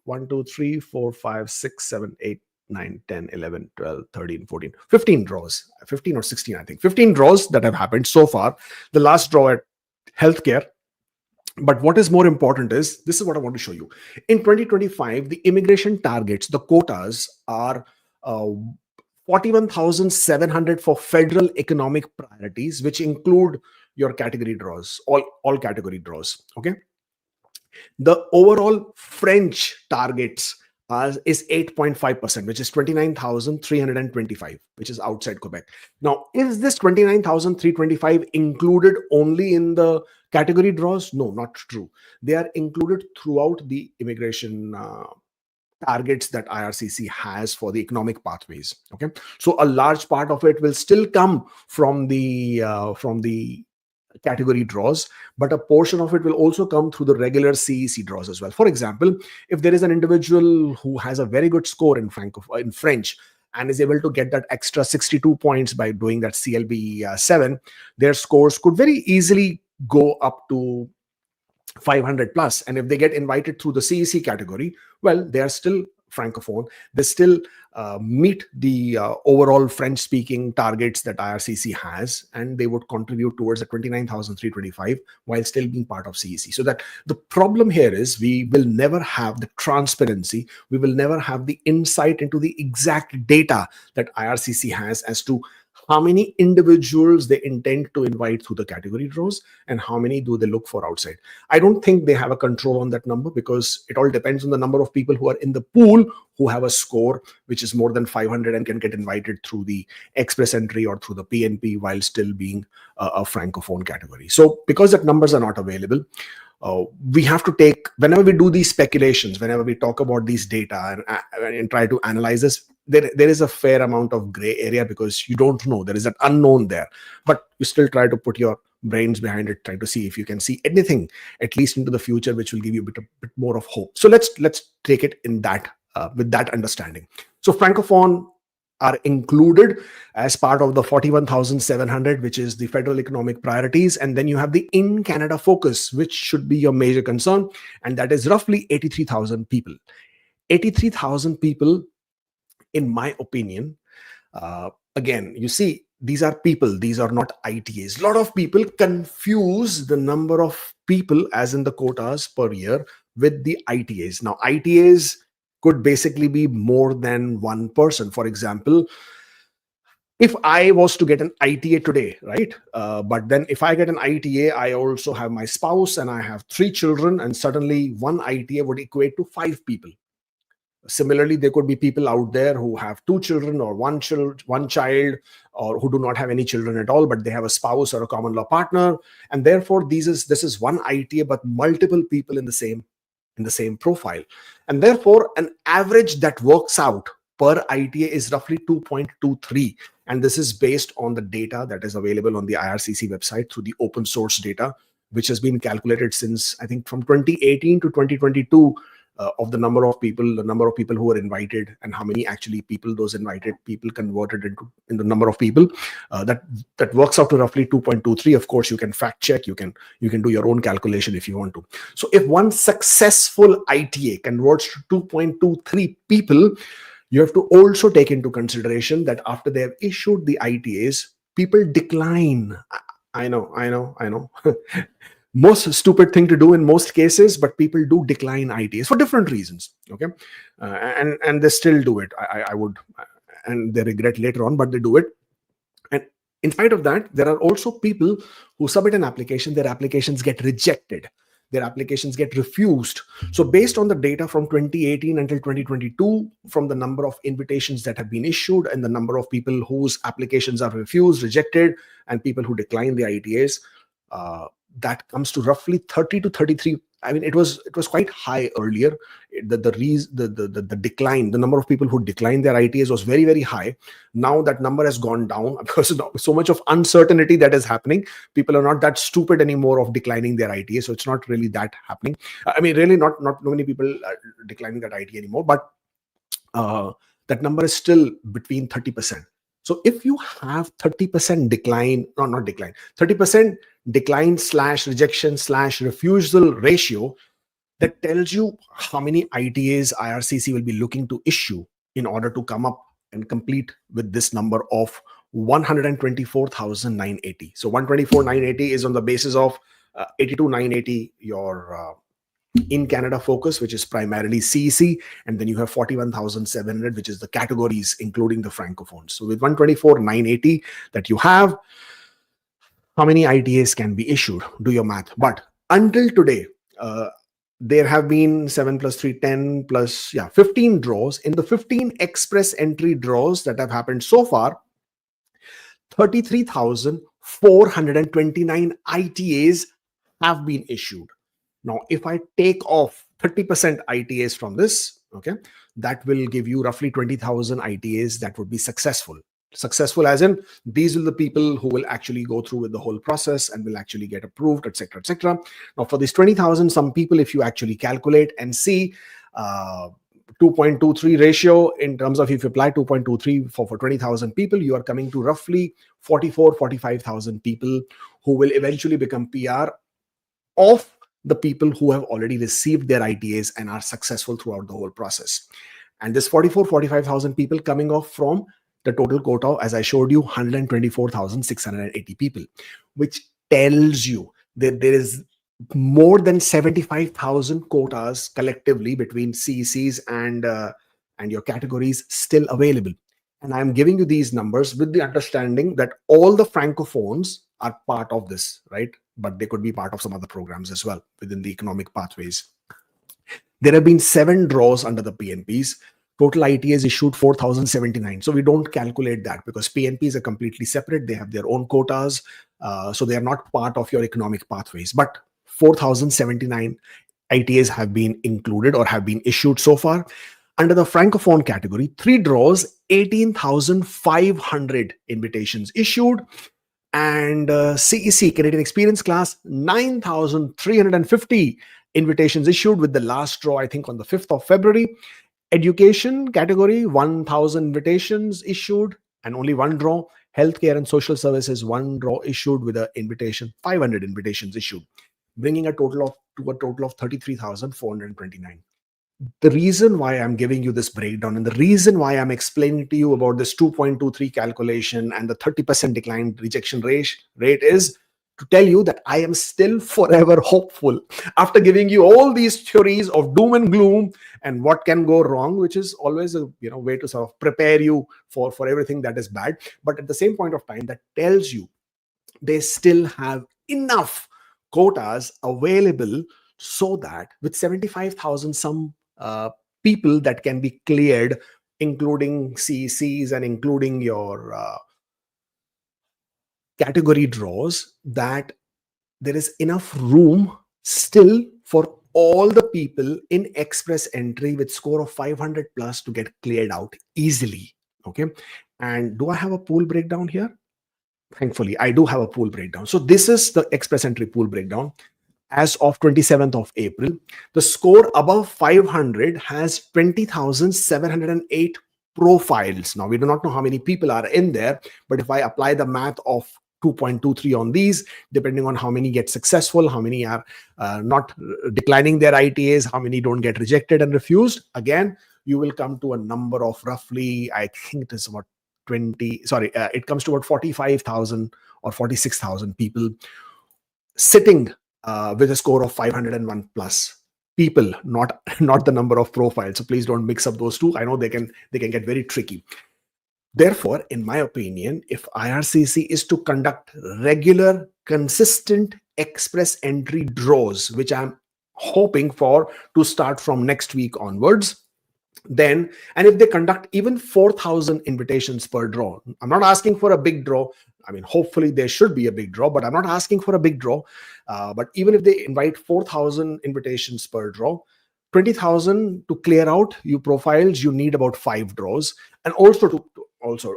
1, 2, 3, 4, 5, 6, 7, 8, 9, 10, 11, 12, 13, 14, 15 draws, 15 or 16, I think. 15 draws that have happened so far. The last draw at healthcare. But what is more important is, this is what I want to show you. In 2025, the immigration targets, the quotas, are 41,700 for federal economic priorities, which include your category draws, all category draws. Okay. The overall French targets is 8.5%, which is 29,325, which is outside Quebec. Now, is this 29,325 included only in the category draws? No, not true. They are included throughout the immigration targets that IRCC has for the economic pathways. Okay, so a large part of it will still come from the category draws, but a portion of it will also come through the regular CEC draws as well. For example, if there is an individual who has a very good score in French and is able to get that extra 62 points by doing that CLB 7, their scores could very easily go up to 500 plus. And if they get invited through the CEC category, well, they are still Francophone. They still meet the overall French-speaking targets that IRCC has, and they would contribute towards the 29,325 while still being part of CEC. So that the problem here is we will never have the transparency, we will never have the insight into the exact data that IRCC has as to how many individuals they intend to invite through the category draws and how many do they look for outside. I don't think they have a control on that number, because it all depends on the number of people who are in the pool who have a score which is more than 500 and can get invited through the Express Entry or through the PNP while still being a Francophone category. So because that numbers are not available, we have to take, whenever we do these speculations, whenever we talk about these data and try to analyze this, there is a fair amount of gray area, because you don't know. There is an unknown there, but you still try to put your brains behind it, try to see if you can see anything, at least into the future, which will give you a bit more of hope. So let's take it in that with that understanding. So Francophone are included as part of the 41,700, which is the federal economic priorities. And then you have the in Canada focus, which should be your major concern. And that is roughly 83,000 people. 83,000 people, in my opinion. Again, you see, these are people, these are not ITAs. A lot of people confuse the number of people, as in the quotas per year, with the ITAs. Now, ITAs could basically be more than one person. For example, if I was to get an ITA today, right? But then if I get an ITA, I also have my spouse and I have 3 children, and suddenly one ITA would equate to 5 people. Similarly, there could be people out there who have 2 children or one child, or who do not have any children at all, but they have a spouse or a common law partner, and therefore this is one ITA, but multiple people in the same profile, and therefore an average that works out per ITA is roughly 2.23, and this is based on the data that is available on the IRCC website through the open source data, which has been calculated since, I think, from 2018 to 2022. Of the number of people who were invited, and how many actually people those invited people converted in the number of people, that works out to roughly 2.23. Of course, you can fact check, you can do your own calculation if you want to. So if one successful ITA converts to 2.23 people, you have to also take into consideration that after they have issued the ITAs, people decline. I know. Most stupid thing to do in most cases, but people do decline ITAs for different reasons. Okay, and they still do it. I would, and they regret later on, but they do it. And in spite of that, there are also people who submit an application, their applications get rejected, their applications get refused. So based on the data from 2018 until 2022, from the number of invitations that have been issued and the number of people whose applications are refused, rejected, and people who decline the ITAs, that comes to roughly 30 to 33. I mean, it was quite high earlier. The decline, the number of people who declined their ITAs was very, very high. Now that number has gone down because so much of uncertainty that is happening. People are not that stupid anymore of declining their ITA, so it's not really that happening. I mean, really not many people are declining that ITA anymore, but that number is still between 30%. So if you have 30% decline, not decline, 30% decline / rejection / refusal ratio, that tells you how many ITAs IRCC will be looking to issue in order to come up and complete with this number of 124,980. So 124,980 is on the basis of 82,980 your in Canada focus, which is primarily CEC, and then you have 41,700, which is the categories including the francophones. So with 124,980 that you have, how many ITAs can be issued? Do your math. But until today, there have been 7 plus 3, 10 plus 15 draws. In the 15 express entry draws that have happened so far, 33,429 ITAs have been issued. Now, if I take off 30% ITAs from this, okay, that will give you roughly 20,000 ITAs that would be successful. Successful as in, these are the people who will actually go through with the whole process and will actually get approved, etc., etc. Now, for this 20,000, some people, if you actually calculate and see 2.23 ratio in terms of if you apply 2.23 for 20,000 people, you are coming to roughly 45,000 people who will eventually become PR of the people who have already received their ITAs and are successful throughout the whole process. And this 45,000 people coming off from the total quota, as I showed you, 124,680 people, which tells you that there is more than 75,000 quotas collectively between CECs and your categories still available. And I'm giving you these numbers with the understanding that all the francophones are part of this, right? But they could be part of some other programs as well within the economic pathways. There have been 7 draws under the PNPs. Total ITAs issued 4,079. So we don't calculate that because PNPs are completely separate. They have their own quotas. So they are not part of your economic pathways. But 4,079 ITAs have been included or have been issued so far. Under the Francophone category, 3 draws, 18,500 invitations issued. And CEC, Canadian Experience Class, 9,350 invitations issued, with the last draw, I think, on the 5th of February. Education category, 1,000 invitations issued and only 1 draw. Healthcare and social services, 1 draw issued with an invitation, 500 invitations issued, bringing a total of 33,429. The reason why I'm giving you this breakdown and the reason why I'm explaining to you about this 2.23 calculation and the 30% decline rejection rate is to tell you that I am still forever hopeful after giving you all these theories of doom and gloom and what can go wrong, which is always a way to sort of prepare you for everything that is bad. But at the same point of time, that tells you they still have enough quotas available so that with 75,000 some people that can be cleared, including CECs and including your category draws, that there is enough room still for all the people in express entry with score of 500 plus to get cleared out easily. Okay. And do I have a pool breakdown here? Thankfully, I do have a pool breakdown. So this is the express entry pool breakdown. As of 27th of April, the score above 500 has 20,708 profiles. Now, we do not know how many people are in there, but if I apply the math of 2.23 on these, depending on how many get successful, how many are not declining their ITAs, how many don't get rejected and refused, again, you will come to a number of roughly, I think it is about it comes to about 45,000 or 46,000 people sitting with a score of 501 plus people, not the number of profiles. So please don't mix up those two. I know they can get very tricky. Therefore, in my opinion, if IRCC is to conduct regular, consistent express entry draws, which I'm hoping for to start from next week onwards, then, and if they conduct even 4,000 invitations per draw, I'm not asking for a big draw. I mean, hopefully there should be a big draw, but I'm not asking for a big draw. But even if they invite 4,000 invitations per draw, 20,000 to clear out you profiles, you need about 5 draws. And also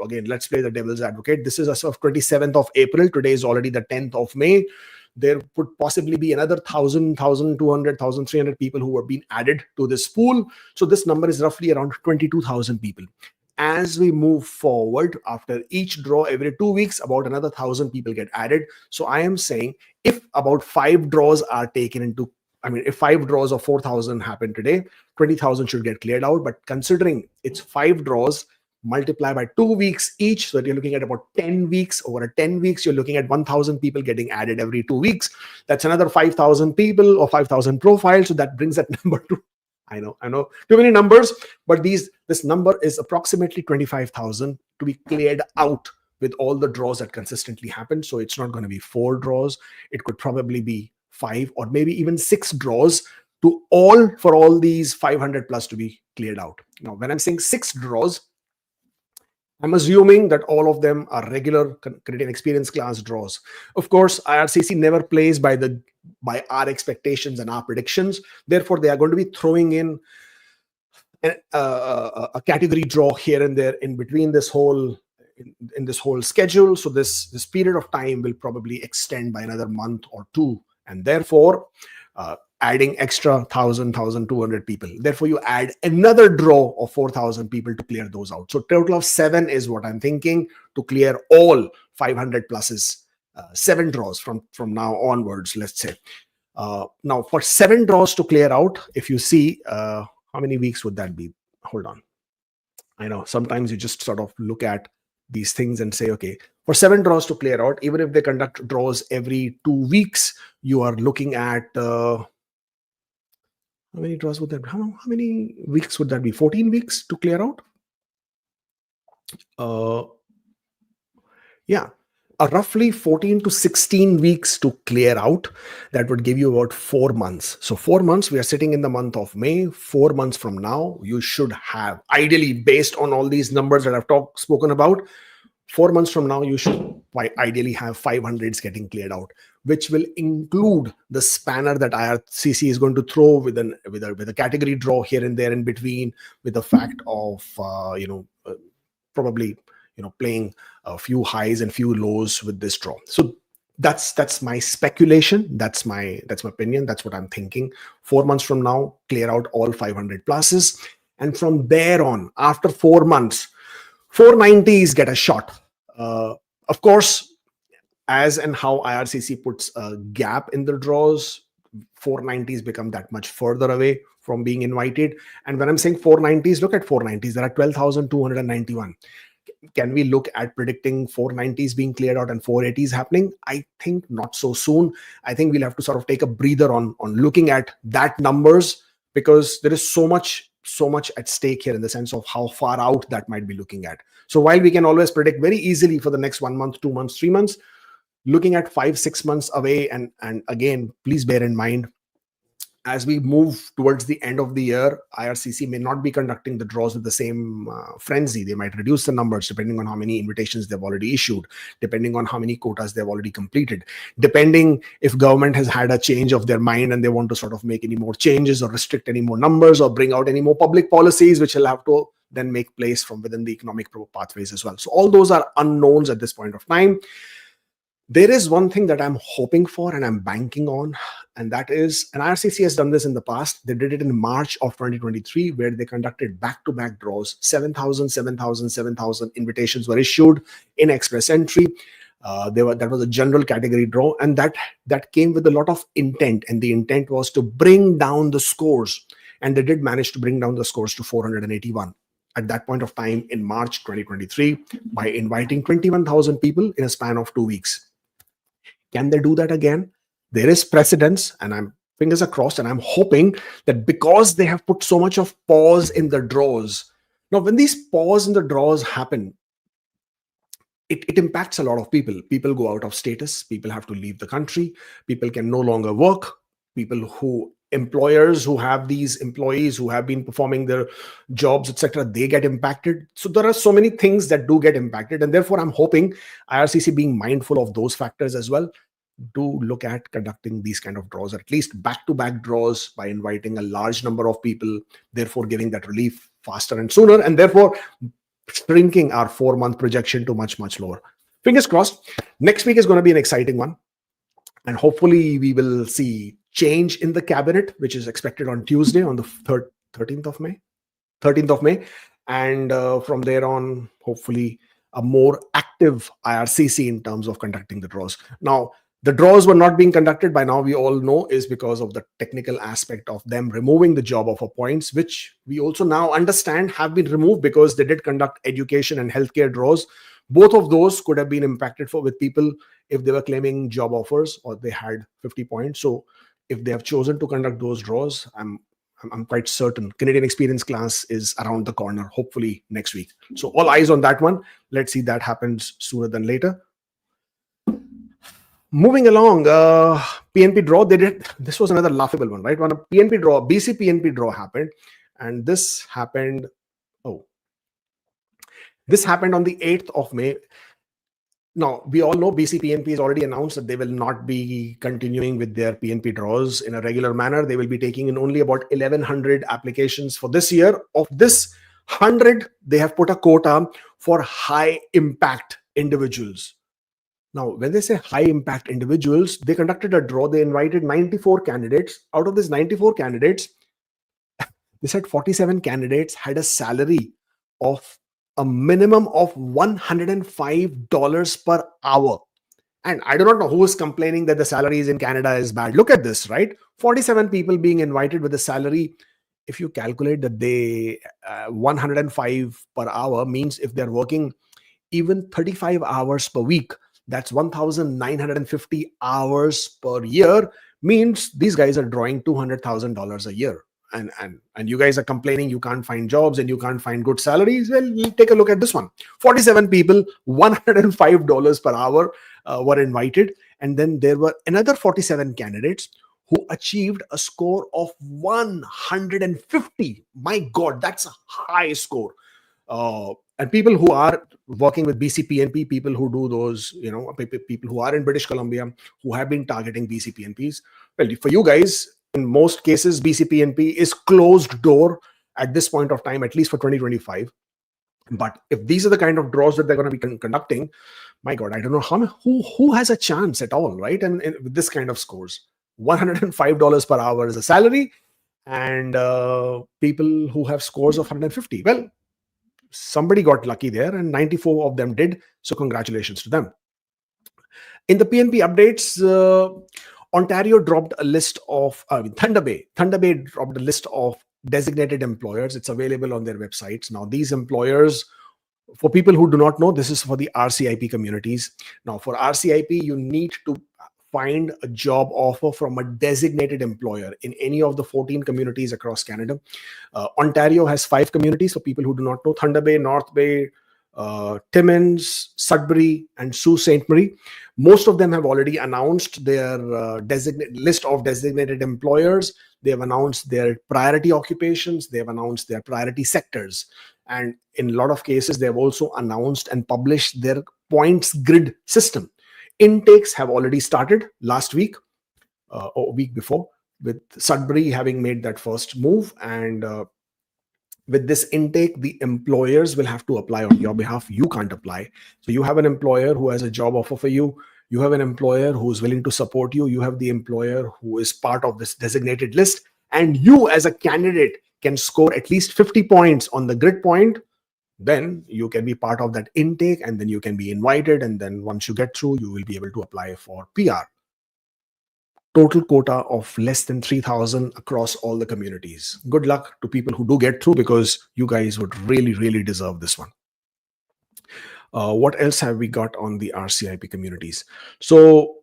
again, let's play the devil's advocate. This is as of 27th of April. Today is already the 10th of May. There could possibly be another 1,000, 1,200, 1,300 people who are being added to this pool. So this number is roughly around 22,000 people. As we move forward, after each draw every 2 weeks, about another 1,000 people get added. So I am saying if about 5 draws are taken into, if 5 draws of 4,000 happen today, 20,000 should get cleared out. But considering it's 5 draws, multiply by 2 weeks each, so that you're looking at about 10 weeks. Over 10 weeks, you're looking at 1,000 people getting added every 2 weeks. That's another 5,000 people or 5,000 profiles. So that brings that number to, I know, too many numbers, but this number is approximately 25,000 to be cleared out with all the draws that consistently happen. So it's not going to be 4 draws. It could probably be 5 or maybe even 6 draws for all these 500 plus to be cleared out. Now, when I'm saying 6 draws, I'm assuming that all of them are regular Canadian experience class draws. Of course, IRCC never plays by our expectations and our predictions. Therefore, they are going to be throwing in a category draw here and there in between this whole schedule. So this period of time will probably extend by another month or 2, and therefore adding extra 1,000, 1,200 people. Therefore, you add another draw of 4,000 people to clear those out. So total of 7 is what I'm thinking to clear all 500 pluses. 7 draws from now onwards, let's say. Now, for 7 draws to clear out, if you see, how many weeks would that be? Hold on. I know sometimes you just sort of look at these things and say, okay, for 7 draws to clear out, even if they conduct draws every 2 weeks, you are looking at how many draws would that? How many weeks would that be? 14 weeks to clear out? Yeah, roughly 14 to 16 weeks to clear out. That would give you about 4 months. So 4 months, we are sitting in the month of May. 4 months from now, you should have, ideally, based on all these numbers that I've spoken about, 4 months from now, you should ideally have 500s getting cleared out, which will include the spanner that IRCC is going to throw with a category draw here and there in between, with the fact of probably playing a few highs and few lows with this draw. So that's my speculation. That's my opinion. That's what I'm thinking. 4 months from now, clear out all 500 pluses, and from there on, after 4 months, 490s get a shot. Of course, as and how IRCC puts a gap in the draws, 490s become that much further away from being invited. And when I'm saying 490s, look at 490s. There are 12,291. can we look at predicting 490s being cleared out and 480s happening? I think not so soon. I think we'll have to sort of take a breather on looking at that numbers, because there is so much at stake here in the sense of how far out that might be looking at. So while we can always predict very easily for the next 1 month, 2 months, 3 months, looking at 5-6 months away, and again, please bear in mind, as we move towards the end of the year, IRCC may not be conducting the draws with the same frenzy. They might reduce the numbers depending on how many invitations they've already issued, depending on how many quotas they've already completed, depending if government has had a change of their mind and they want to sort of make any more changes or restrict any more numbers or bring out any more public policies, which will have to then make place from within the economic pathways as well. So all those are unknowns at this point of time. There is one thing that I'm hoping for and I'm banking on, and that is, and IRCC has done this in the past. They did it in March of 2023, where they conducted back-to-back draws. 7,000 invitations were issued in Express Entry. That was a general category draw, and that came with a lot of intent, and the intent was to bring down the scores, and they did manage to bring down the scores to 481 at that point of time in March 2023 by inviting 21,000 people in a span of 2 weeks. Can they do that again? There is precedence, and I'm fingers are crossed, and I'm hoping that because they have put so much of pause in the draws. Now, when these pause in the draws happen, it impacts a lot of people. People go out of status. People have to leave the country. People can no longer work. Employers who have these employees who have been performing their jobs, etc., they get impacted. So there are so many things that do get impacted, and therefore I'm hoping IRCC, being mindful of those factors as well, do look at conducting these kind of draws, or at least back-to-back draws, by inviting a large number of people, therefore giving that relief faster and sooner, and therefore shrinking our 4-month projection to much lower. Fingers crossed. Next week is going to be an exciting one, and hopefully we will see change in the cabinet, which is expected on Tuesday, on the 13th of May. And from there on, hopefully a more active IRCC in terms of conducting the draws. Now, the draws were not being conducted by now, we all know, is because of the technical aspect of them removing the job offer points, which we also now understand have been removed because they did conduct education and healthcare draws. Both of those could have been impacted with people if they were claiming job offers or they had 50 points. So if they have chosen to conduct those draws, I'm quite certain Canadian Experience class is around the corner, hopefully next week. So all eyes on that one. Let's see that happens sooner than later. Moving along, PNP draw, this was another laughable one, right? When a PNP draw, BC PNP draw happened, and this happened on the 8th of May. Now, we all know BC PNP has already announced that they will not be continuing with their PNP draws in a regular manner. They will be taking in only about 1,100 applications for this year. Of this 100, they have put a quota for high impact individuals. Now, when they say high impact individuals, they conducted a draw. They invited 94 candidates. Out of these 94 candidates, they said 47 candidates had a salary of a minimum of $105 per hour. And I do not know who is complaining that the salaries in Canada is bad. Look at this, right? 47 people being invited with a salary. If you calculate that they 105 per hour means if they're working even 35 hours per week, that's 1,950 hours per year, means these guys are drawing $200,000 a year. And you guys are complaining you can't find jobs and you can't find good salaries. Well, take a look at this one. 47 people, $105 per hour were invited. And then there were another 47 candidates who achieved a score of 150. My God, that's a high score. And people who are working with BC PNP, people who do those, people who are in British Columbia, who have been targeting BC PNPs. Well, for you guys, in most cases, BC PNP is closed door at this point of time, at least for 2025. But if these are the kind of draws that they're going to be conducting, my God, I don't know who has a chance at all, right? And with this kind of scores, $105 per hour is a salary, and people who have scores of 150. Well, somebody got lucky there, and 94 of them did. So congratulations to them. In the PNP updates, Ontario dropped a list of Thunder Bay dropped a list of designated employers. It's available on their websites. Now, these employers For people who do not know, this is for the RCIP communities. Now, for RCIP, you need to find a job offer from a designated employer in any of the 14 communities across Canada. Ontario has 5 communities. For people who do not know: Thunder Bay, North Bay, Timmins, Sudbury, and Sault Ste. Marie. Most of them have already announced their list of designated employers. They have announced their priority occupations. They have announced their priority sectors. And in a lot of cases, they have also announced and published their points grid system. Intakes have already started last week or a week before, with Sudbury having made that first move. And with this intake, the employers will have to apply on your behalf. You can't apply. So you have an employer who has a job offer for you. You have an employer who is willing to support you. You have the employer who is part of this designated list. And you as a candidate can score at least 50 points on the grid point. Then you can be part of that intake, and then you can be invited. And then once you get through, you will be able to apply for PR. Total quota of less than 3,000 across all the communities. Good luck to people who do get through, because you guys would really, really deserve this one. What else have we got on the RCIP communities? So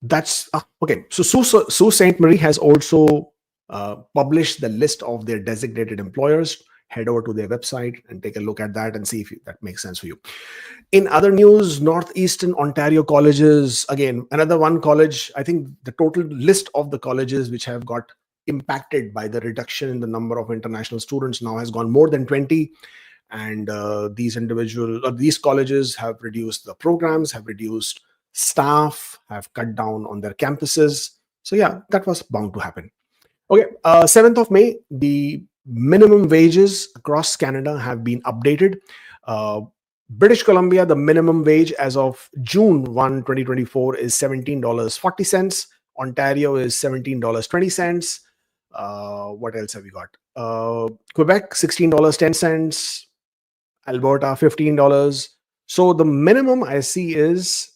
that's okay. So Sault Ste. Marie has also published the list of their designated employers. Head over to their website and take a look at that and see if that makes sense for you. In other news, Northeastern Ontario colleges, again, another one college. I think the total list of the colleges which have got impacted by the reduction in the number of international students now has gone more than 20. And these colleges have reduced the programs, have reduced staff, have cut down on their campuses. So yeah, that was bound to happen. Okay, 7th of May, the minimum wages across Canada have been updated. British Columbia, the minimum wage as of June 1, 2024 is $17.40. Ontario is $17.20. What else have we got? Quebec, $16.10. Alberta, $15. So the minimum I see is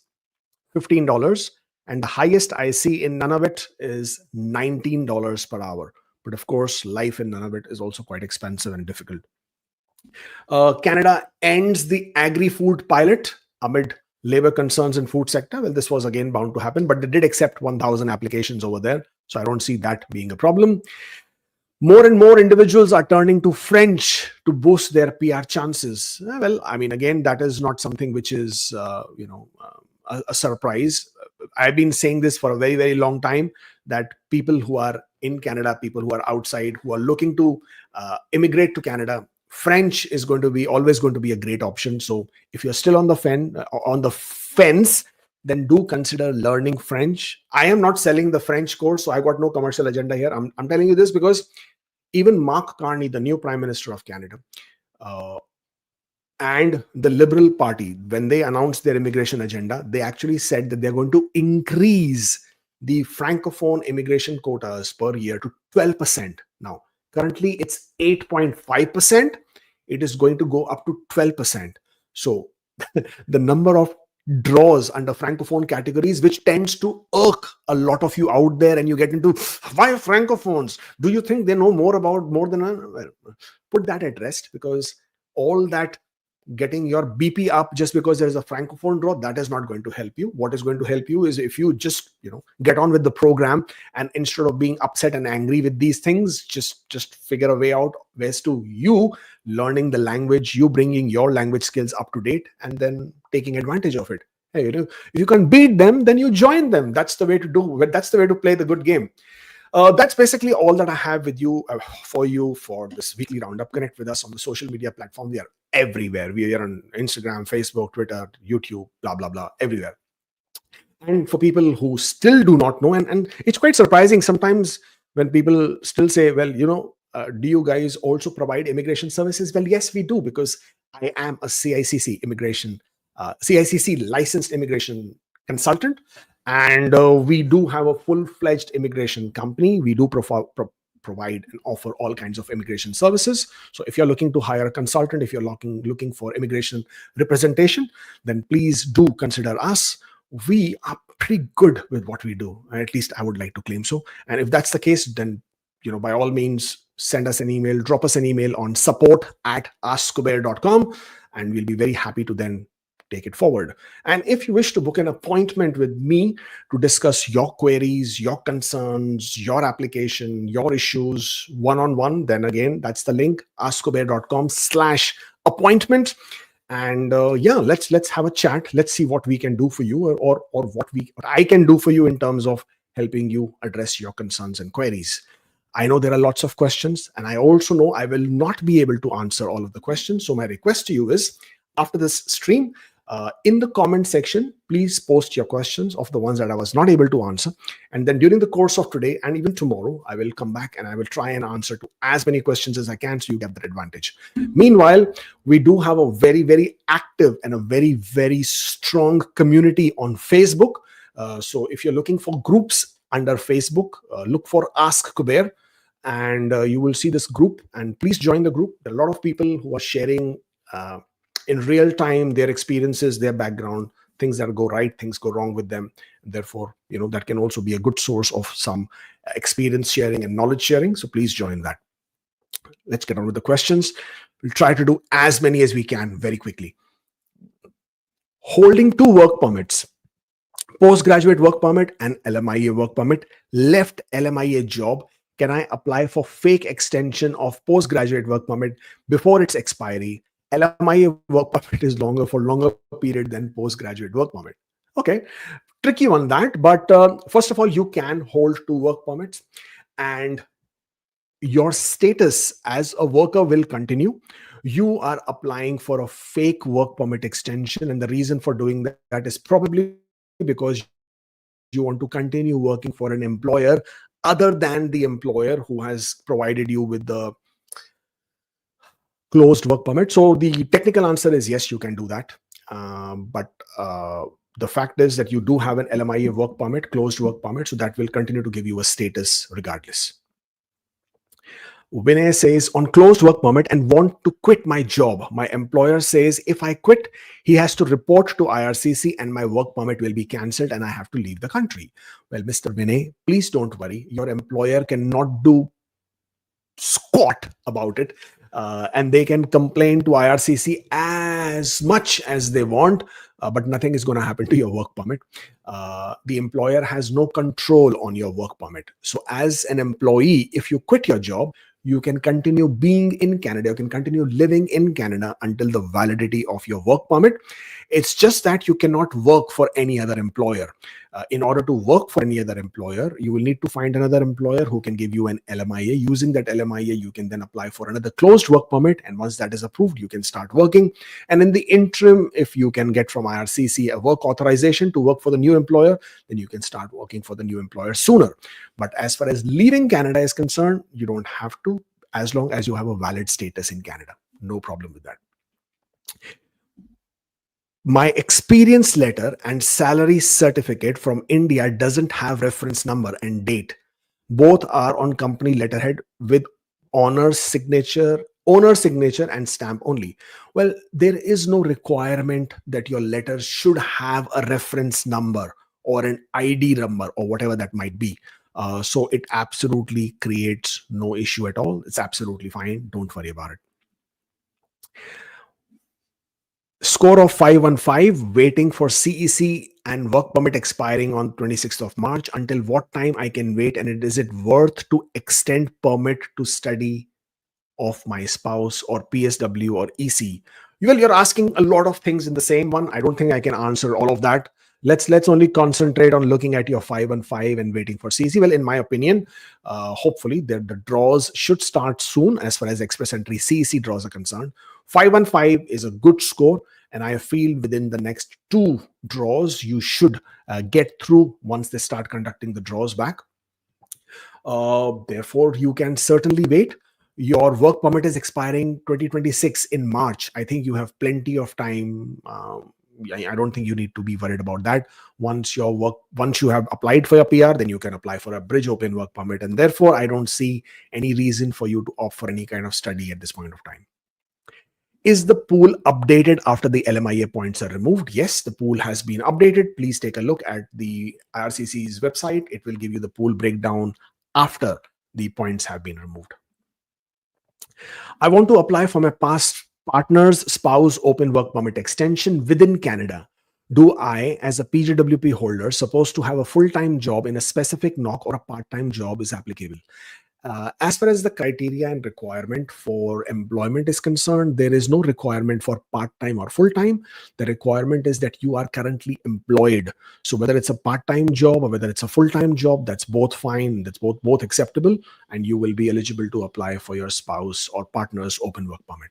$15, and the highest I see in Nunavut is $19 per hour. But of course, life in Nunavut is also quite expensive and difficult. Canada ends the Agri-food pilot amid labor concerns in food sector. Well, this was again bound to happen, but they did accept 1,000 applications over there. So I don't see that being a problem. More and more individuals are turning to French to boost their PR chances. Well, I mean, again, that is not something which is, a surprise. I've been saying this for a very, very long time, that people who are in Canada, people who are outside, who are looking to immigrate to Canada, French is always going to be a great option. So if you're still on the fence, then do consider learning French. I am not selling the French course, so I got no commercial agenda here. I'm telling you this because even Mark Carney, the new Prime Minister of Canada, and the Liberal Party, when they announced their immigration agenda, they actually said that they're going to increase the Francophone immigration quotas per year to 12%. Now, currently it's 8.5%. It is going to go up to 12%. So the number of draws under Francophone categories, which tends to irk a lot of you out there, and you get into, why Francophones? Do you think they know more than well, put that at rest, because all that getting your BP up just because there's a Francophone draw, that is not going to help you. What is going to help you is if you just get on with the program, and instead of being upset and angry with these things, just figure a way out ways to you learning the language, you bringing your language skills up to date, and then taking advantage of it. Hey, if you can beat them, then you join them. That's the way to do. That's the way to play the good game. That's basically all that I have with you for this weekly roundup. Connect with us on the social media platform. We are everywhere. We are on Instagram, Facebook, Twitter, YouTube, blah, blah, blah, everywhere. And for people who still do not know, and it's quite surprising sometimes when people still say, well, do you guys also provide immigration services? Well, yes, we do, because I am a CICC licensed immigration consultant. And we do have a full-fledged immigration company. We do provide and offer all kinds of immigration services. So if you're looking to hire a consultant, if you're looking for immigration representation, then please do consider us. We are pretty good with what we do. At least I would like to claim so. And if that's the case, then by all means, send us an email, drop us an email on support@askkubeir.com, and we'll be very happy to then take it forward. And if you wish to book an appointment with me to discuss your queries, your concerns, your application, your issues one-on-one, then again, that's the link, askkubeir.com/appointment. And yeah, let's have a chat. Let's see what we can do for you, or what I can do for you in terms of helping you address your concerns and queries. I know there are lots of questions, and I also know I will not be able to answer all of the questions. So my request to you is, after this stream, in the comment section, please post your questions of the ones that I was not able to answer. And then during the course of today and even tomorrow, I will come back and I will try and answer to as many questions as I can, so you get that advantage. Meanwhile, we do have a very, very active and a very, very strong community on Facebook. So if you're looking for groups under Facebook, look for Ask Kubeir, and you will see this group, and please join the group. There are a lot of people who are sharing in real time their experiences, their background, things that go right, things go wrong with them. Therefore, that can also be a good source of some experience sharing and knowledge sharing. So please join that. Let's get on with the questions. We'll try to do as many as we can very quickly. Holding 2 work permits, postgraduate work permit and LMIA work permit, left LMIA job, can I apply for fake extension of postgraduate work permit before its expiry? LMIA work permit is longer for longer period than postgraduate work permit. Okay, tricky on that. But first of all, you can hold 2 work permits, and your status as a worker will continue. You are applying for a fake work permit extension, and the reason for doing that is probably because you want to continue working for an employer other than the employer who has provided you with the closed work permit. So the technical answer is yes, you can do that. But the fact is that you do have an LMIA work permit, closed work permit, so that will continue to give you a status regardless. Vinay says, on closed work permit and want to quit my job. My employer says if I quit, he has to report to IRCC and my work permit will be cancelled and I have to leave the country. Well, Mr. Vinay, please don't worry. Your employer cannot do squat about it. And they can complain to IRCC as much as they want, but nothing is going to happen to your work permit. The employer has no control on your work permit. So as an employee, if you quit your job, you can continue being in Canada, you can continue living in Canada until the validity of your work permit. It's just that you cannot work for any other employer. In order to work for any other employer, you will need to find another employer who can give you an LMIA. Using that LMIA, you can then apply for another closed work permit. And once that is approved, you can start working. And in the interim, if you can get from IRCC a work authorization to work for the new employer, then you can start working for the new employer sooner. But as far as leaving Canada is concerned, you don't have to, as long as you have a valid status in Canada. No problem with that. My experience letter and salary certificate from India doesn't have reference number and date. Both are on company letterhead with owner's signature and stamp only. Well, there is no requirement that your letter should have a reference number or an ID number or whatever that might be. So it absolutely creates no issue at all. It's absolutely fine. Don't worry about it. Score of 515, waiting for CEC and work permit expiring on 26th of March. Until what time I can wait, and is it worth to extend permit to study of my spouse or PSW or EC? Well, you're asking a lot of things in the same one. I don't think I can answer all of that. Let's only concentrate on looking at your 515 and waiting for CEC. Well, in my opinion, hopefully the draws should start soon as far as Express Entry CEC draws are concerned. 515 is a good score, and I feel within the next 2 draws you should get through once they start conducting the draws back. Therefore, you can certainly wait. Your work permit is expiring 2026 in March. I think you have plenty of time. I don't think you need to be worried about that. Once you have applied for your PR, then you can apply for a bridge open work permit. And therefore, I don't see any reason for you to opt for any kind of study at this point of time. Is the pool updated after the LMIA points are removed? Yes, the pool has been updated. Please take a look at the IRCC's website. It will give you the pool breakdown after the points have been removed. I want to apply for my past partner's spouse open work permit extension within Canada. Do I, as a PGWP holder, supposed to have a full-time job in a specific knock, or a part-time job is applicable? As far as the criteria and requirement for employment is concerned, there is no requirement for part-time or full-time. The requirement is that you are currently employed. So whether it's a part-time job or whether it's a full-time job, that's both fine, that's both acceptable, and you will be eligible to apply for your spouse or partner's open work permit.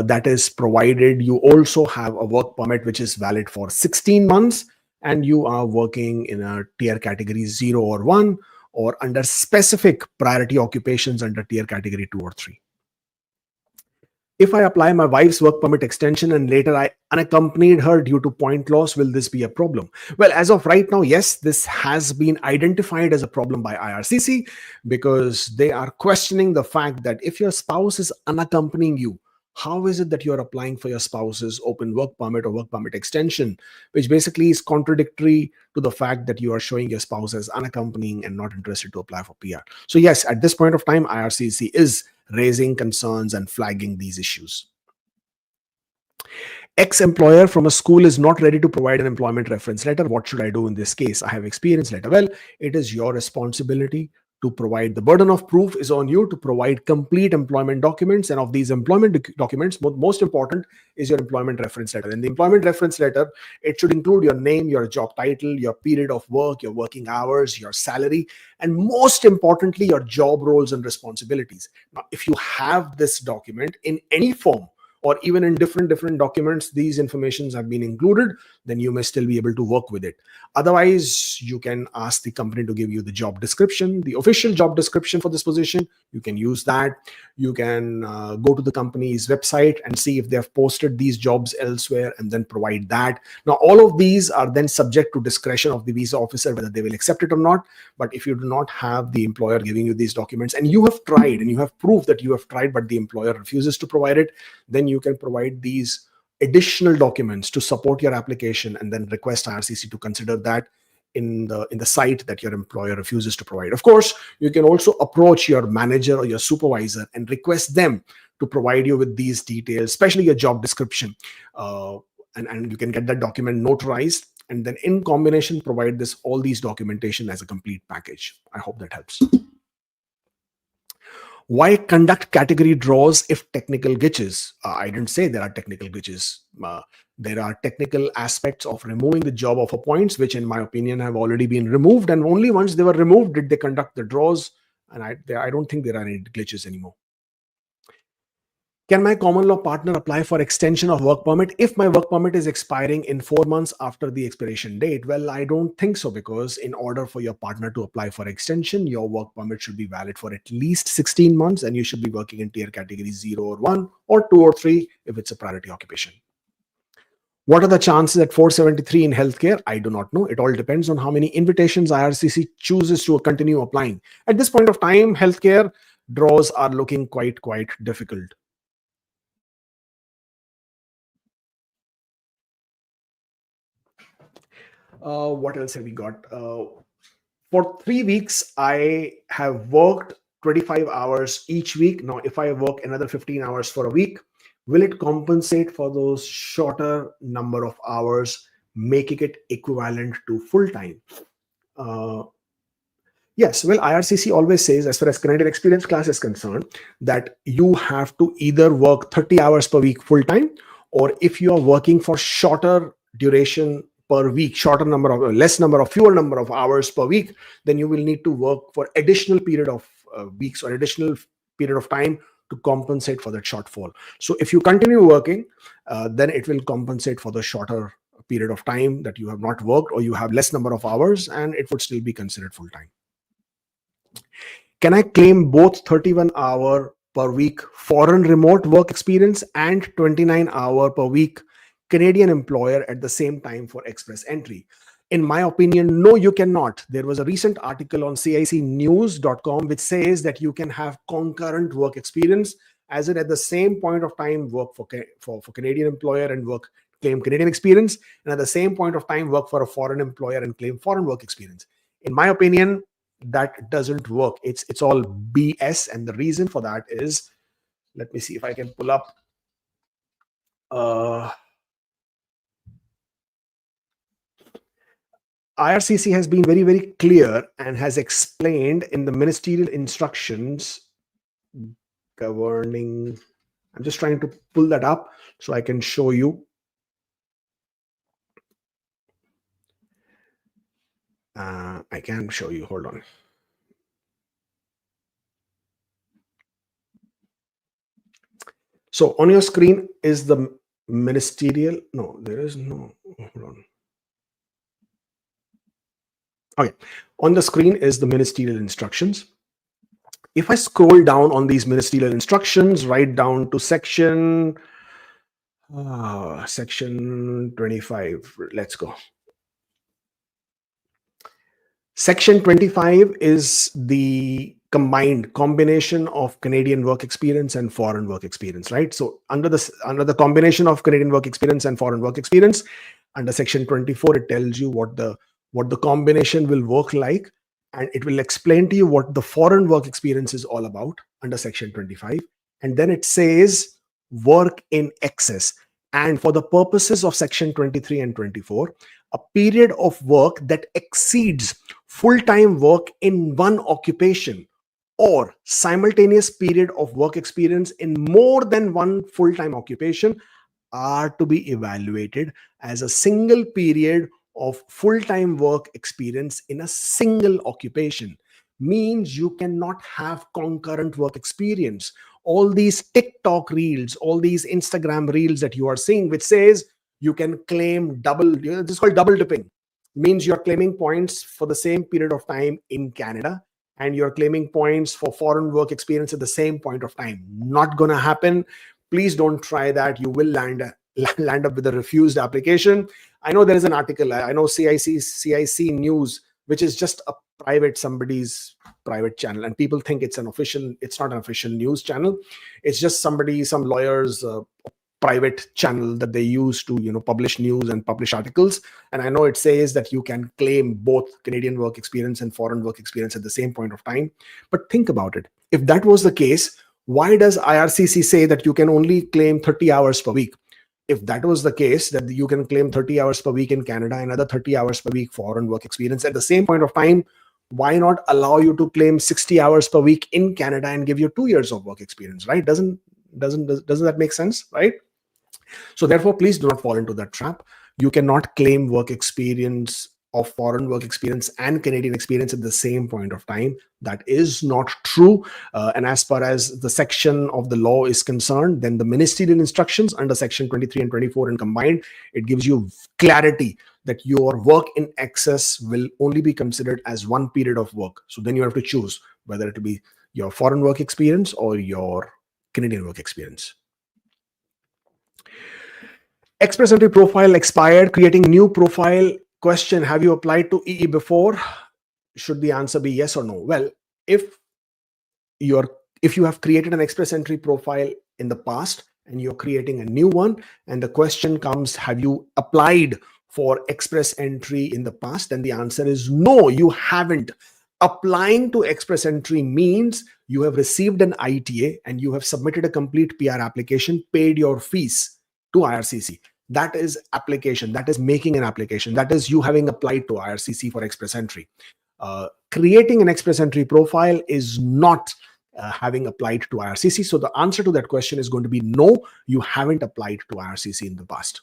That is provided you also have a work permit which is valid for 16 months and you are working in a tier category 0 or 1, or under specific priority occupations under tier category 2 or 3. If I apply my wife's work permit extension and later I unaccompanied her due to point loss, will this be a problem? Well, as of right now, yes, this has been identified as a problem by IRCC, because they are questioning the fact that if your spouse is unaccompanying you, how is it that you're applying for your spouse's open work permit or work permit extension, which basically is contradictory to the fact that you are showing your spouse as unaccompanying and not interested to apply for PR. So yes, at this point of time, IRCC is raising concerns and flagging these issues. Ex-employer from a school is not ready to provide an employment reference letter. What should I do in this case? I have experience letter. Well, it is your responsibility to provide. The burden of proof is on you to provide complete employment documents, and of these employment documents, most important is your employment reference letter. In the employment reference letter, it should include your name, your job title, your period of work, your working hours, your salary, and most importantly, your job roles and responsibilities. Now, if you have this document in any form, or even in different documents, these informations have been included, then you may still be able to work with it. Otherwise, you can ask the company to give you the job description, the official job description for this position. You can use that. You can go to the company's website and see if they have posted these jobs elsewhere and then provide that. Now, all of these are then subject to discretion of the visa officer, whether they will accept it or not. But if you do not have the employer giving you these documents and you have tried and you have proof that you have tried, but the employer refuses to provide it, then you can provide these additional documents to support your application and then request IRCC to consider that in the site that your employer refuses to provide. Of course, you can also approach your manager or your supervisor and request them to provide you with these details, especially your job description, and you can get that document notarized, and then in combination provide all these documentation as a complete package. I hope that helps. Why conduct category draws if technical glitches? I didn't say there are technical glitches. There are technical aspects of removing the job offer points, which in my opinion have already been removed. And only once they were removed did they conduct the draws. And I don't think there are any glitches anymore. Can my common law partner apply for extension of work permit if my work permit is expiring in 4 months after the expiration date? Well, I don't think so, because in order for your partner to apply for extension, your work permit should be valid for at least 16 months and you should be working in tier category 0 or 1 or 2 or 3 if it's a priority occupation. What are the chances at 473 in healthcare? I do not know. It all depends on how many invitations IRCC chooses to continue applying. At this point of time, healthcare draws are looking quite difficult. What else have we got? For 3 weeks, I have worked 25 hours each week. Now, if I work another 15 hours for a week, will it compensate for those shorter number of hours, making it equivalent to full-time? Yes, well, IRCC always says, as far as Canadian experience class is concerned, that you have to either work 30 hours per week full-time, or if you are working for shorter duration per week, fewer number of hours per week, then you will need to work for additional period of weeks or additional period of time to compensate for that shortfall. So if you continue working, then it will compensate for the shorter period of time that you have not worked, or you have less number of hours, and it would still be considered full-time. Can I claim both 31-hour per week foreign remote work experience and 29-hour per week Canadian employer at the same time for express entry? In my opinion, no, you cannot. There was a recent article on cicnews.com which says that you can have concurrent work experience, as in at the same point of time work for Canadian employer and claim Canadian experience, and at the same point of time work for a foreign employer and claim foreign work experience. In my opinion, that doesn't work. It's all BS, and the reason for that is, let me see if I can pull up IRCC has been very, very clear and has explained in the ministerial instructions governing. I'm just trying to pull that up so I can show you. I can show you. Hold on. So on your screen is the ministerial. No, there is no. Hold on. Okay. On the screen is the ministerial instructions. If I scroll down on these ministerial instructions, right down to section 25, let's go. Section 25 is the combination of Canadian work experience and foreign work experience, right? So under the combination of Canadian work experience and foreign work experience, under section 24, it tells you what the combination will work like, and it will explain to you what the foreign work experience is all about under section 25. And then it says work in excess. And for the purposes of section 23 and 24, a period of work that exceeds full-time work in one occupation or simultaneous period of work experience in more than one full-time occupation are to be evaluated as a single period of full-time work experience in a single occupation. Means you cannot have concurrent work experience. All these TikTok reels, all these Instagram reels that you are seeing, which says you can claim double, this is called double dipping. Means you're claiming points for the same period of time in Canada and you're claiming points for foreign work experience at the same point of time. Not going to happen. Please don't try that. You will land up with a refused application. I know there is an article. I know CIC News, which is just a somebody's private channel, and people think it's an official. It's not an official news channel. It's just some lawyer's private channel that they use to publish news and publish articles. And I know it says that you can claim both Canadian work experience and foreign work experience at the same point of time. But think about it. If that was the case, why does IRCC say that you can only claim 30 hours per week? If that was the case, that you can claim 30 hours per week in Canada, another 30 hours per week foreign work experience at the same point of time, why not allow you to claim 60 hours per week in Canada and give you 2 years of work experience, right? Doesn't that make sense, right? So therefore, please do not fall into that trap. You cannot claim work experience of foreign work experience and Canadian experience at the same point of time. That is not true. And as far as the section of the law is concerned, then the ministerial instructions under section 23 and 24 and combined, it gives you clarity that your work in excess will only be considered as one period of work. So then you have to choose whether it will be your foreign work experience or your Canadian work experience. Express Entry profile expired, creating new profile. Question: have you applied to EE before? Should the answer be yes or no? Well, if you have created an Express Entry profile in the past and you're creating a new one, and the question comes, have you applied for Express Entry in the past? Then the answer is no, you haven't. Applying to Express Entry means you have received an ITA and you have submitted a complete PR application, paid your fees to IRCC. That is application. That is making an application. That is you having applied to IRCC for Express Entry. Creating an Express Entry profile is not having applied to IRCC. So the answer to that question is going to be no, you haven't applied to IRCC in the past.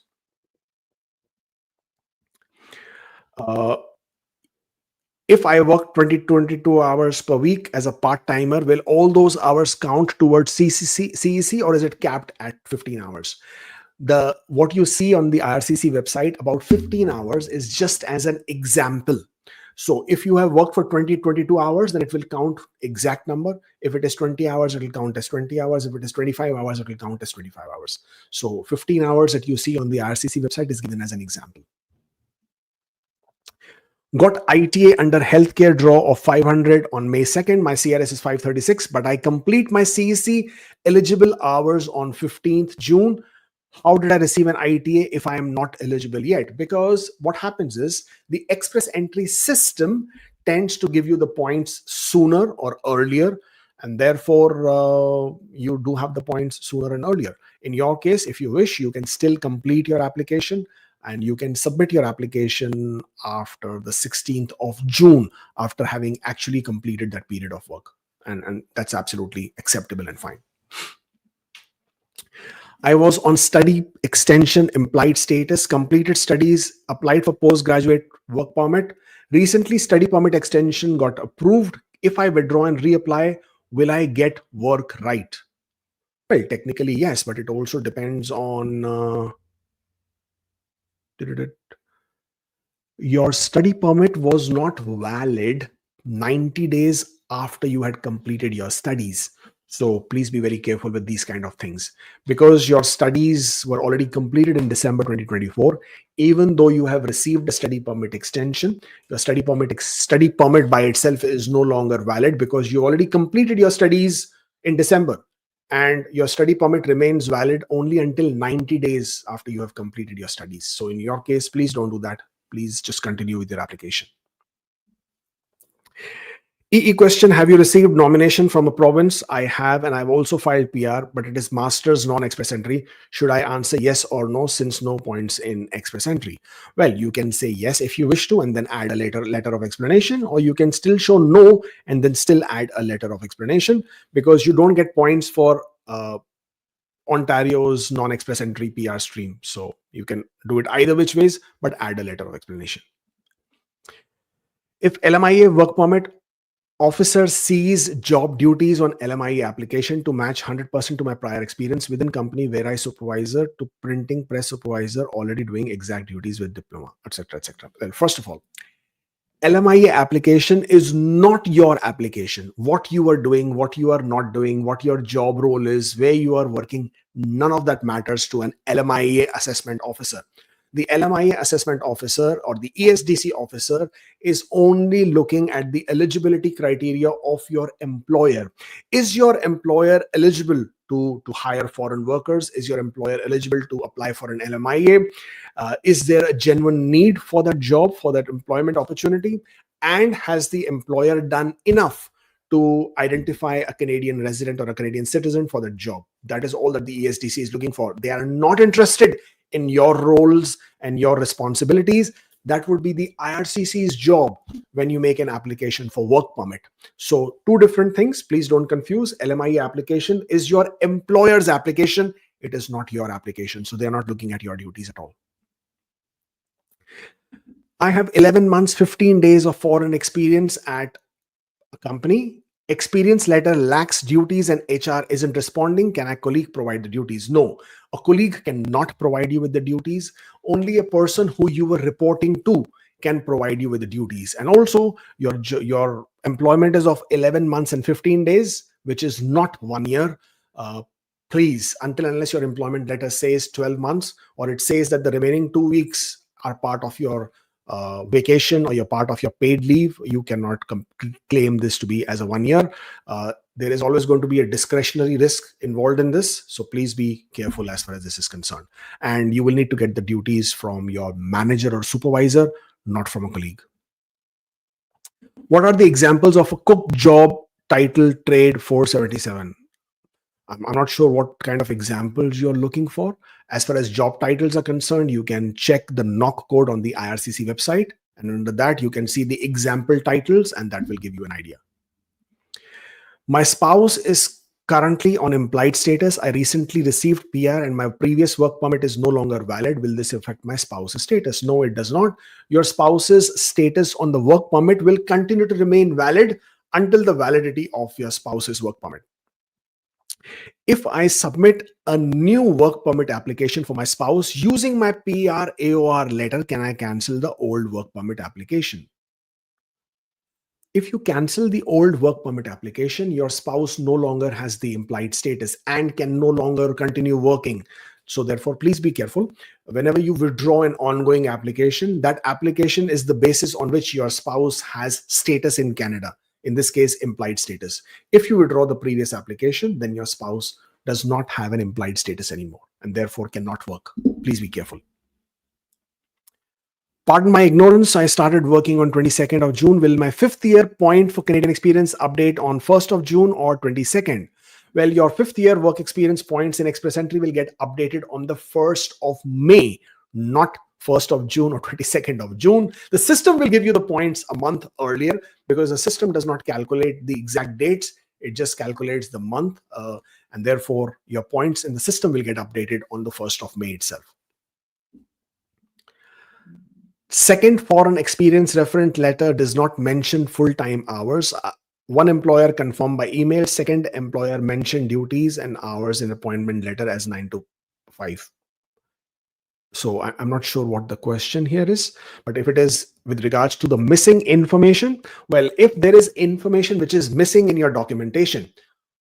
If I work 22 hours per week as a part-timer, will all those hours count towards CEC, or is it capped at 15 hours? What you see on the IRCC website about 15 hours is just as an example. So if you have worked for 22 hours, then it will count exact number. If it is 20 hours, it will count as 20 hours. If it is 25 hours, it will count as 25 hours. So 15 hours that you see on the IRCC website is given as an example. Got ITA under healthcare draw of 500 on May 2nd. My CRS is 536, but I complete my CEC eligible hours on 15th June. How did I receive an ITA if I am not eligible yet? Because what happens is the Express Entry system tends to give you the points sooner or earlier, and therefore you do have the points sooner and earlier. In your case, if you wish, you can still complete your application, and you can submit your application after the 16th of June, after having actually completed that period of work. And that's absolutely acceptable and fine. I was on study extension, implied status, completed studies, applied for postgraduate work permit. Recently, study permit extension got approved. If I withdraw and reapply, will I get work right? Well, technically, yes, but it also depends on your study permit was not valid 90 days after you had completed your studies. So please be very careful with these kind of things, because your studies were already completed in December 2024. Even though you have received a study permit extension, your study permit by itself is no longer valid, because you already completed your studies in December, and your study permit remains valid only until 90 days after you have completed your studies. So in your case, please don't do that. Please just continue with your application. EE question, have you received nomination from a province? I have, and I've also filed PR, but it is master's non-express entry. Should I answer yes or no, since no points in express entry? Well, you can say yes if you wish to, and then add a letter of explanation, or you can still show no and then still add a letter of explanation, because you don't get points for Ontario's non-express entry PR stream. So you can do it either which ways, but add a letter of explanation. If LMIA work permit officer sees job duties on LMIA application to match 100% to my prior experience within company where I supervisor to printing press supervisor already doing exact duties with diploma, etc., etc. Well, first of all, LMIA application is not your application. What you are doing, what you are not doing, what your job role is, where you are working, none of that matters to an LMIA assessment officer. The LMIA assessment officer or the ESDC officer is only looking at the eligibility criteria of your employer. Is your employer eligible to hire foreign workers? Is your employer eligible to apply for an LMIA? Is there a genuine need for that job, for that employment opportunity? And has the employer done enough to identify a Canadian resident or a Canadian citizen for that job? That is all that the ESDC is looking for. They are not interested in your roles and your responsibilities. That would be the IRCC's job when you make an application for work permit. So two different things. Please don't confuse. LMIA application is your employer's application. It is not your application. So they're not looking at your duties at all. I have 11 months, 15 days of foreign experience at a company. Experience letter lacks duties and HR isn't responding. Can a colleague provide the duties? No, a colleague cannot provide you with the duties. Only a person who you were reporting to can provide you with the duties. And also your employment is of 11 months and 15 days, which is not 1 year. Please, until unless your employment letter says 12 months, or it says that the remaining 2 weeks are part of your vacation or you're part of your paid leave, you cannot claim this to be as a 1 year. There is always going to be a discretionary risk involved in this. So please be careful as far as this is concerned. And you will need to get the duties from your manager or supervisor, not from a colleague. What are the examples of a cook job title trade 477? I'm not sure what kind of examples you're looking for. As far as job titles are concerned, you can check the NOC code on the IRCC website. And under that, you can see the example titles, and that will give you an idea. My spouse is currently on implied status. I recently received PR and my previous work permit is no longer valid. Will this affect my spouse's status? No, it does not. Your spouse's status on the work permit will continue to remain valid until the validity of your spouse's work permit. If I submit a new work permit application for my spouse using my PR AOR letter, can I cancel the old work permit application? If you cancel the old work permit application, your spouse no longer has the implied status and can no longer continue working. So therefore, please be careful. Whenever you withdraw an ongoing application, that application is the basis on which your spouse has status in Canada. In this case, implied status. If you withdraw the previous application, then your spouse does not have an implied status anymore and therefore cannot work. Please be careful. Pardon my ignorance. I started working on 22nd of June. Will my 5th year point for Canadian experience update on 1st of June or 22nd? Well, your 5th year work experience points in Express Entry will get updated on the 1st of May, not 1st of June or 22nd of June. The system will give you the points a month earlier because the system does not calculate the exact dates. It just calculates the month, and therefore your points in the system will get updated on the 1st of May itself. Second, foreign experience reference letter does not mention full-time hours. One employer confirmed by email. Second employer mentioned duties and hours in appointment letter as 9 to 5. So I'm not sure what the question here is, but if it is with regards to the missing information, well, if there is information which is missing in your documentation,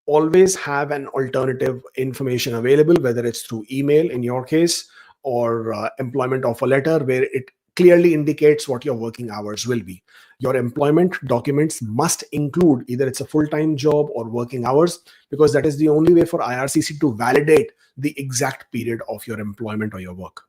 always have an alternative information available, whether it's through email in your case or employment offer letter, where it clearly indicates what your working hours will be. Your employment documents must include either it's a full-time job or working hours, because that is the only way for IRCC to validate the exact period of your employment or your work.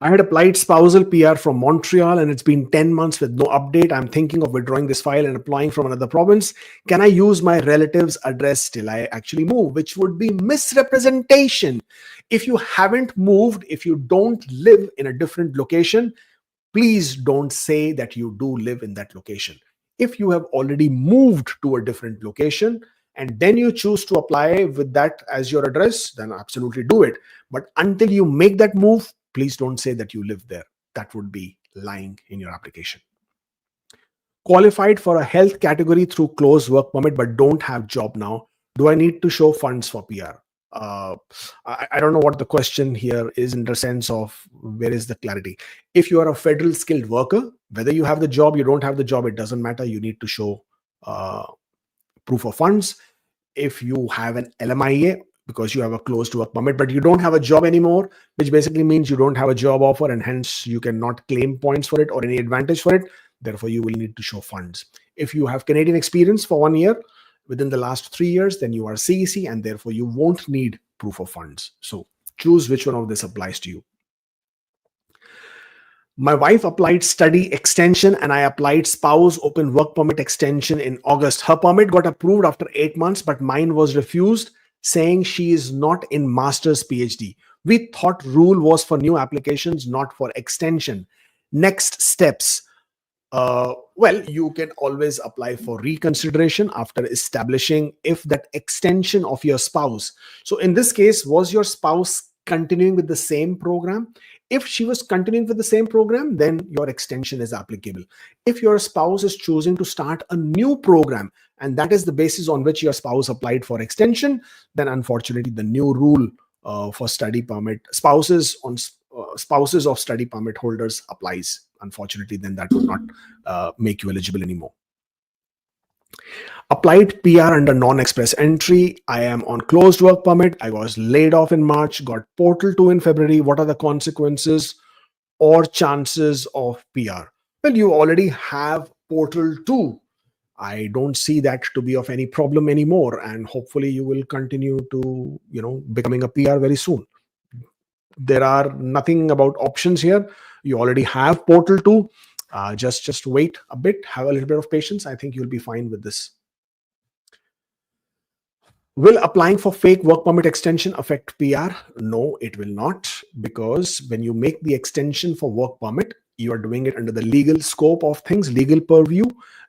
I had applied spousal PR from Montreal and it's been 10 months with no update. I'm thinking of withdrawing this file and applying from another province. Can I use my relative's address till I actually move, which would be misrepresentation? If you haven't moved, if you don't live in a different location, please don't say that you do live in that location. If you have already moved to a different location and then you choose to apply with that as your address, then absolutely do it. But until you make that move, please don't say that you live there. That would be lying in your application. Qualified for a health category through closed work permit but don't have job now. Do I need to show funds for PR? I don't know what the question here is in the sense of where is the clarity. If you are a federal skilled worker, whether you have the job, you don't have the job, it doesn't matter. You need to show proof of funds. If you have an LMIA, because you have a closed work permit, but you don't have a job anymore, which basically means you don't have a job offer and hence you cannot claim points for it or any advantage for it. Therefore, you will need to show funds. If you have Canadian experience for 1 year within the last 3 years, then you are CEC and therefore you won't need proof of funds. So choose which one of this applies to you. My wife applied study extension and I applied spouse open work permit extension in August. Her permit got approved after 8 months, but mine was refused, saying she is not in master's PhD. We thought rule was for new applications, not for extension. Next steps. Well, you can always apply for reconsideration after establishing if that extension of your spouse. So in this case, was your spouse continuing with the same program? If she was continuing with the same program, then your extension is applicable. If your spouse is choosing to start a new program, and that is the basis on which your spouse applied for extension, then unfortunately the new rule for study permit spouses of study permit holders applies. Unfortunately, then that would not make you eligible anymore. Applied PR under non-express entry. I am on closed work permit. I was laid off in March, got Portal 2 in February. What are the consequences or chances of PR? Well, you already have Portal 2. I don't see that to be of any problem anymore. And hopefully you will continue to, becoming a PR very soon. There are nothing about options here. You already have Portal 2. Just wait a bit, have a little bit of patience. I think you'll be fine with this. Will applying for fake work permit extension affect PR? No, it will not, because when you make the extension for work permit, you are doing it under the legal scope of things, legal purview,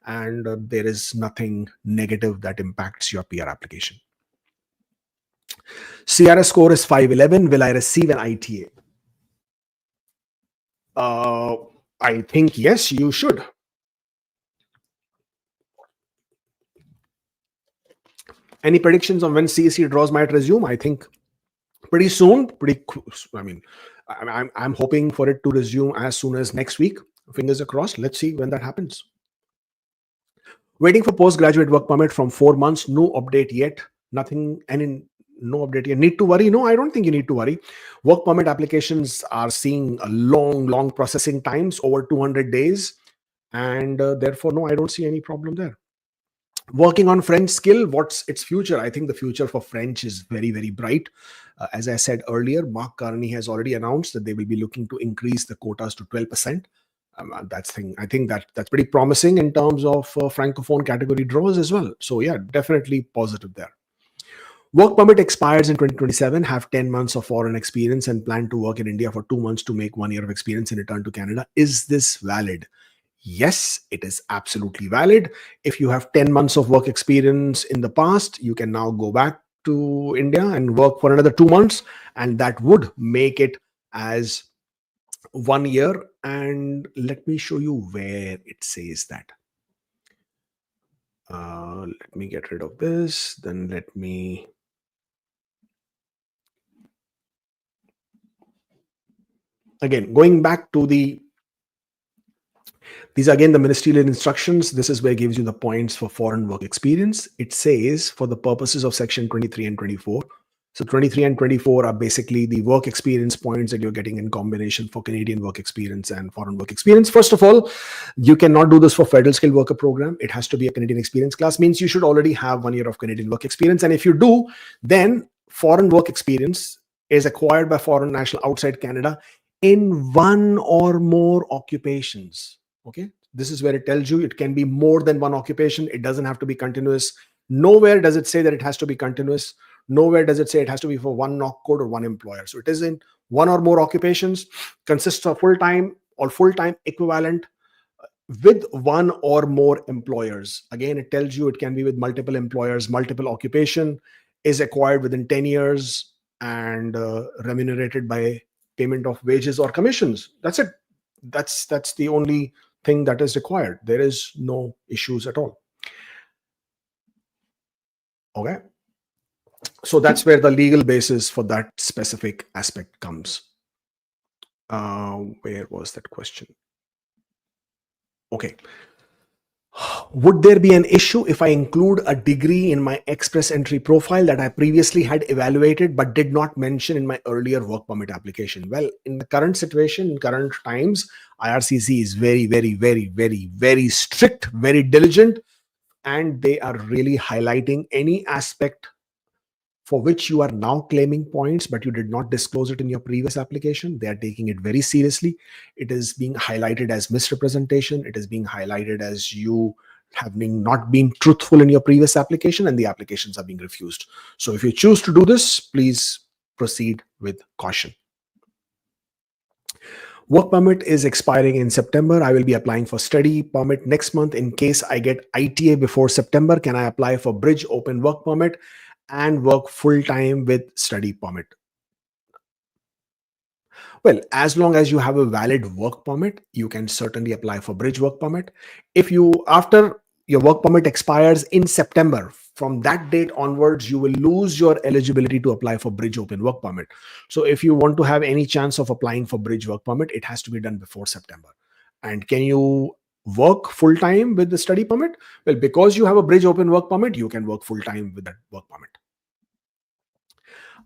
and there is nothing negative that impacts your PR application. CRS score is 511. Will I receive an ITA? I think yes, you should. Any predictions on when CEC draws might resume? I think pretty soon. I'm hoping for it to resume as soon as next week. Fingers crossed. Let's see when that happens. Waiting for postgraduate work permit from 4 months. No update yet. Nothing. No update yet. Need to worry? No, I don't think you need to worry. Work permit applications are seeing a long processing times, over 200 days, and therefore, no, I don't see any problem there. Working on French skill, what's its future? I think the future for French is very bright. As I said earlier, Mark Carney has already announced that they will be looking to increase the quotas to 12%. I think that's pretty promising in terms of francophone category draws as well. So yeah, definitely positive there. Work permit expires in 2027, have 10 months of foreign experience and plan to work in India for 2 months to make 1 year of experience and return to Canada. Is this valid? Yes, it is absolutely valid. If you have 10 months of work experience in the past, you can now go back to India and work for another 2 months, and that would make it as 1 year. And let me show you where it says that. Let me get rid of this. Then let me. Again, going back to these are again the ministerial instructions. This is where it gives you the points for foreign work experience. It says for the purposes of section 23 and 24. So 23 and 24 are basically the work experience points that you're getting in combination for Canadian work experience and foreign work experience. First of all, you cannot do this for federal skilled worker program. It has to be a Canadian experience class, means you should already have 1 year of Canadian work experience. And if you do, then foreign work experience is acquired by foreign national outside Canada in one or more occupations. Okay, this is where it tells you it can be more than one occupation. It doesn't have to be continuous. Nowhere does it say that it has to be continuous. Nowhere does it say it has to be for one knock code or one employer. So it is in one or more occupations, consists of full-time or full-time equivalent with one or more employers. Again, it tells you it can be with multiple employers, multiple occupation, is acquired within 10 years and remunerated by payment of wages or commissions. That's it. That's the only thing that is required. There is no issues at all. Okay. So that's where the legal basis for that specific aspect comes. Where was that question? Okay. Would there be an issue if I include a degree in my Express Entry profile that I previously had evaluated but did not mention in my earlier work permit application? Well, in the current situation, in current times, IRCC is very, very, very, very, very strict, very diligent, and they are really highlighting any aspect for which you are now claiming points, but you did not disclose it in your previous application. They are taking it very seriously. It is being highlighted as misrepresentation. It is being highlighted as you having not been truthful in your previous application, and the applications are being refused. So if you choose to do this, please proceed with caution. Work permit is expiring in September. I will be applying for study permit next month. In case I get ITA before September, can I apply for bridge open work permit and work full-time with study permit? Well, as long as you have a valid work permit, you can certainly apply for bridge work permit. If you, after your work permit expires in September, from that date onwards, you will lose your eligibility to apply for bridge open work permit. So if you want to have any chance of applying for bridge work permit, it has to be done before September. And can you work full-time with the study permit? Well, because you have a bridge open work permit, you can work full-time with that work permit.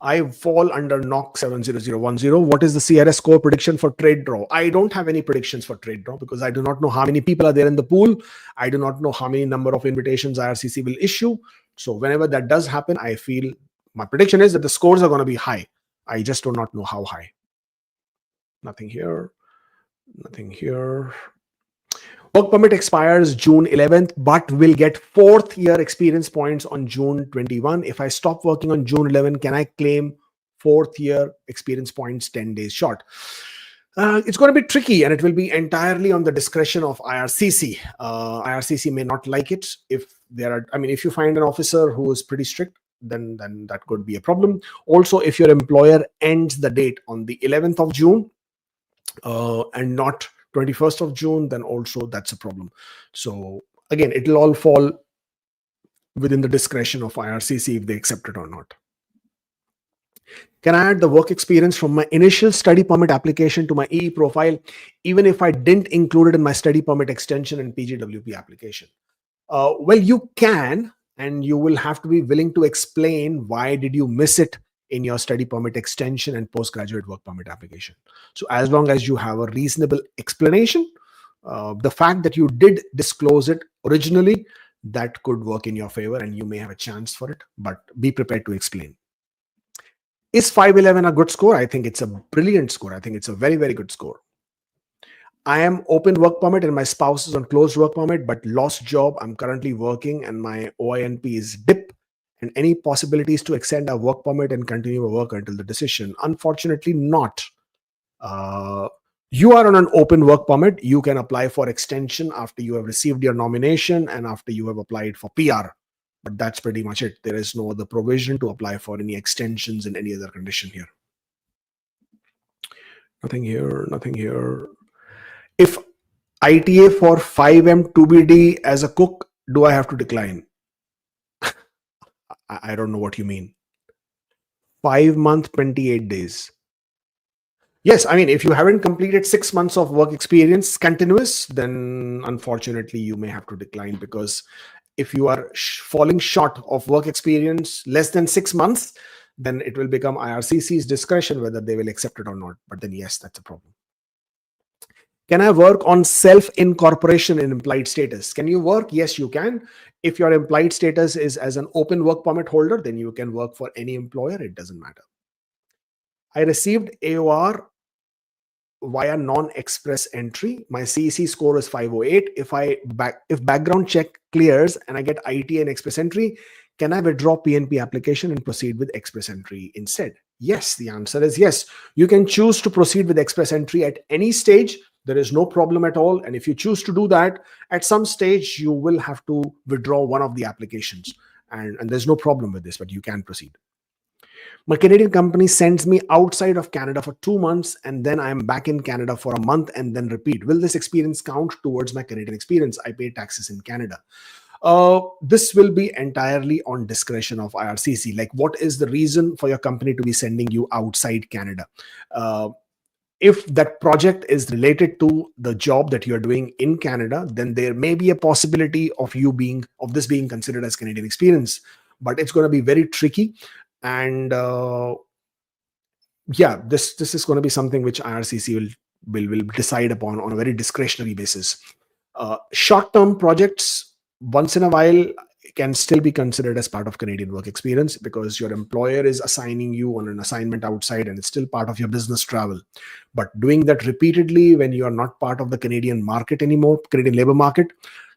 I fall under NOC 70010. What is the CRS score prediction for trade draw? I don't have any predictions for trade draw because I do not know how many people are there in the pool. I do not know how many number of invitations IRCC will issue. So whenever that does happen, I feel my prediction is that the scores are going to be high. I just do not know how high. Nothing here. Nothing here. Work permit expires June 11th, but will get 4th year experience points on June 21. If I stop working on June 11, can I claim 4th year experience points 10 days short? It's going to be tricky, and it will be entirely on the discretion of IRCC. IRCC may not like it. If there are, I mean, if you find an officer who is pretty strict, then that could be a problem. Also, if your employer ends the date on the 11th of June and not 21st of June, then also that's a problem. So again, it will all fall within the discretion of IRCC if they accept it or not. Can I add the work experience from my initial study permit application to my EE profile, even if I didn't include it in my study permit extension and PGWP application? Well, you can, and you will have to be willing to explain why did you miss it in your study permit extension and postgraduate work permit application. So as long as you have a reasonable explanation, the fact that you did disclose it originally, that could work in your favor and you may have a chance for it, but be prepared to explain. Is 511 a good score? I think it's a brilliant score. I think it's a very, very good score. I am open work permit and my spouse is on closed work permit, but lost job. I'm currently working and my OINP is dip. And any possibilities to extend our work permit and continue our work until the decision? Unfortunately, not. You are on an open work permit. You can apply for extension after you have received your nomination and after you have applied for PR. But that's pretty much it. There is no other provision to apply for any extensions in any other condition here. Nothing here, nothing here. If ITA for 5M 2BD as a cook, do I have to decline? I don't know what you mean. 5 month, 28 days. Yes, I mean, if you haven't completed 6 months of work experience continuous, then unfortunately you may have to decline, because if you are falling short of work experience less than 6 months, then it will become IRCC's discretion whether they will accept it or not. But then yes, that's a problem. Can I work on self-incorporation in implied status? Can you work? Yes, you can. If your implied status is as an open work permit holder, then you can work for any employer. It doesn't matter. I received AOR via non-express entry. My CEC score is 508. If background check clears and I get IT and express entry, can I withdraw PNP application and proceed with express entry instead? Yes, the answer is yes. You can choose to proceed with express entry at any stage. There is no problem at all. And if you choose to do that, at some stage, you will have to withdraw one of the applications. And there's no problem with this, but you can proceed. My Canadian company sends me outside of Canada for 2 months, and then I'm back in Canada for a month and then repeat. Will this experience count towards my Canadian experience? I pay taxes in Canada. This will be entirely on discretion of IRCC. Like, what is the reason for your company to be sending you outside Canada? If that project is related to the job that you're doing in Canada, then there may be a possibility of this being considered as Canadian experience, but it's going to be very tricky. And yeah, this is going to be something which IRCC will decide upon on a very discretionary basis. Short-term projects once in a while can still be considered as part of Canadian work experience, because your employer is assigning you on an assignment outside and it's still part of your business travel. But doing that repeatedly when you are not part of the Canadian market anymore, Canadian labor market,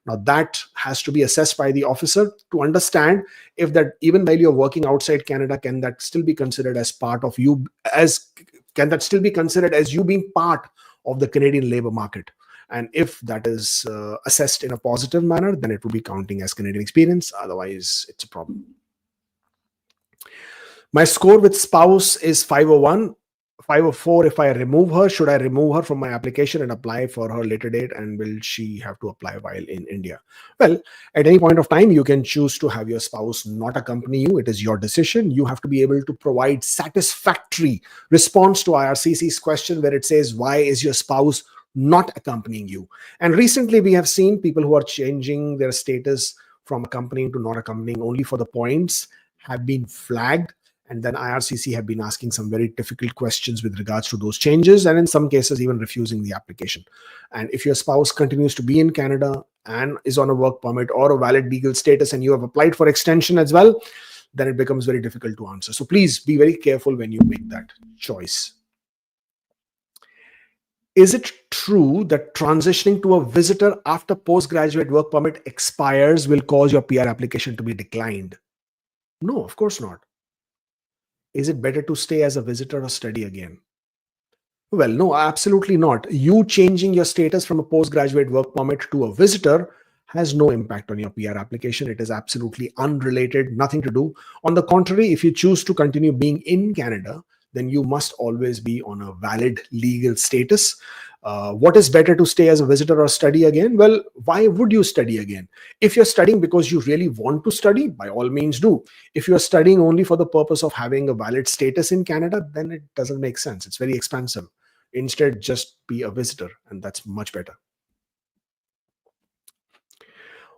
now that has to be assessed by the officer to understand if that, even while you're working outside Canada, can that still be considered as part of you, can that still be considered as you being part of the Canadian labor market? And if that is assessed in a positive manner, then it will be counting as Canadian experience. Otherwise, it's a problem. My score with spouse is 501. 504, if I remove her, should I remove her from my application and apply for her later date? And will she have to apply while in India? Well, at any point of time, you can choose to have your spouse not accompany you. It is your decision. You have to be able to provide satisfactory response to IRCC's question where it says, why is your spouse not accompanying you? And recently, we have seen people who are changing their status from accompanying to not accompanying only for the points have been flagged. And then IRCC have been asking some very difficult questions with regards to those changes, and in some cases even refusing the application. And if your spouse continues to be in Canada and is on a work permit or a valid legal status and you have applied for extension as well, then it becomes very difficult to answer. So please be very careful when you make that choice. Is it true that transitioning to a visitor after postgraduate work permit expires will cause your PR application to be declined? No, of course not. Is it better to stay as a visitor or study again? Well, no, absolutely not. You changing your status from a postgraduate work permit to a visitor has no impact on your PR application. It is absolutely unrelated, nothing to do. On the contrary, if you choose to continue being in Canada, then you must always be on a valid legal status. What is better, to stay as a visitor or study again? Well, why would you study again? If you're studying because you really want to study, by all means do. If you're studying only for the purpose of having a valid status in Canada, then it doesn't make sense. It's very expensive. Instead, just be a visitor, and that's much better.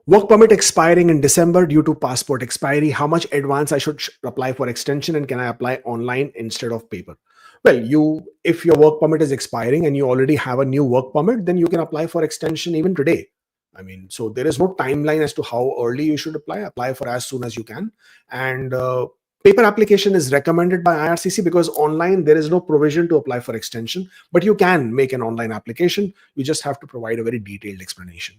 Work permit expiring in December due to passport expiry. How much advance I should apply for extension, and can I apply online instead of paper? Well, if your work permit is expiring and you already have a new work permit, then you can apply for extension even today. I mean, so there is no timeline as to how early you should apply. Apply for as soon as you can. And Paper application is recommended by IRCC because online there is no provision to apply for extension, but you can make an online application. You just have to provide a very detailed explanation.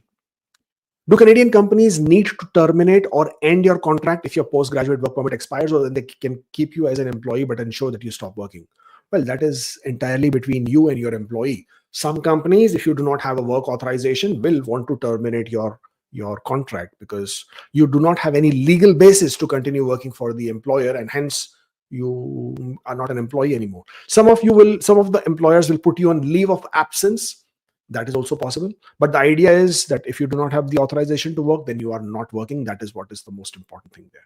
Do Canadian companies need to terminate or end your contract if your postgraduate work permit expires, or they can keep you as an employee but ensure that you stop working? Well, that is entirely between you and your employee. Some companies, if you do not have a work authorization, will want to terminate your contract because you do not have any legal basis to continue working for the employer, and hence you are not an employee anymore. Some of the employers will put you on leave of absence. That is also possible. But the idea is that if you do not have the authorization to work, then you are not working. That is what is the most important thing there.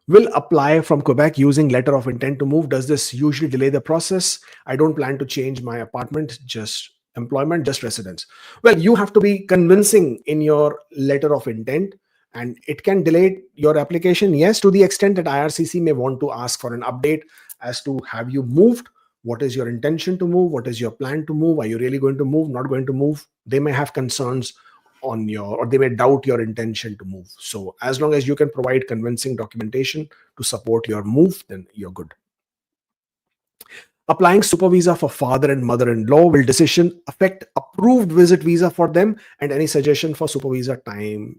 Will apply from Quebec using letter of intent to move. Does this usually delay the process? I don't plan to change my apartment, just employment, just residence. Well, you have to be convincing in your letter of intent, and it can delay your application, yes, to the extent that IRCC may want to ask for an update as to have you moved. What is your intention to move? What is your plan to move? Are you really going to move? Not going to move? They may have concerns on or they may doubt your intention to move. So as long as you can provide convincing documentation to support your move, then you're good. Applying super visa for father and mother-in-law, will decision affect approved visit visa for them, and any suggestion for super visa and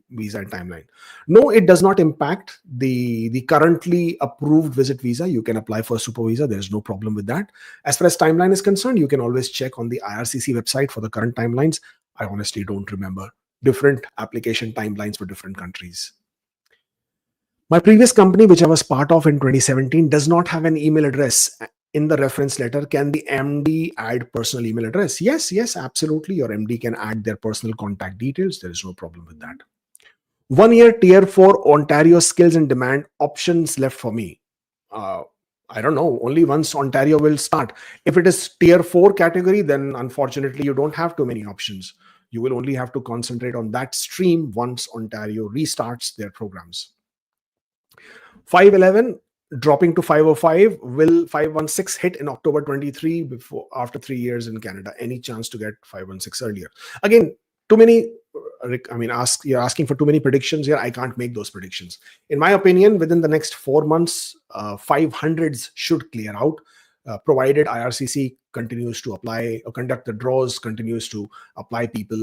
timeline? No, it does not impact the currently approved visit visa. You can apply for super visa. There's no problem with that. As far as timeline is concerned, you can always check on the IRCC website for the current timelines. I honestly don't remember different application timelines for different countries. My previous company, which I was part of in 2017, does not have an email address in the reference letter. Can the MD add personal email address? Yes, absolutely. Your MD can add their personal contact details. There is no problem with that. 1 year tier 4 Ontario skills and demand options left for me. I don't know. Only once Ontario will start. If it is tier 4 category, then unfortunately you don't have too many options. You will only have to concentrate on that stream once Ontario restarts their programs. 511 dropping to 505. Will 516 hit in October 23 after 3 years in Canada? Any chance to get 516 earlier? Again, too many. I mean, you're asking for too many predictions here. I can't make those predictions. In my opinion, within the next 4 months, 500s should clear out, provided IRCC continues to apply or conduct the draws, continues to apply people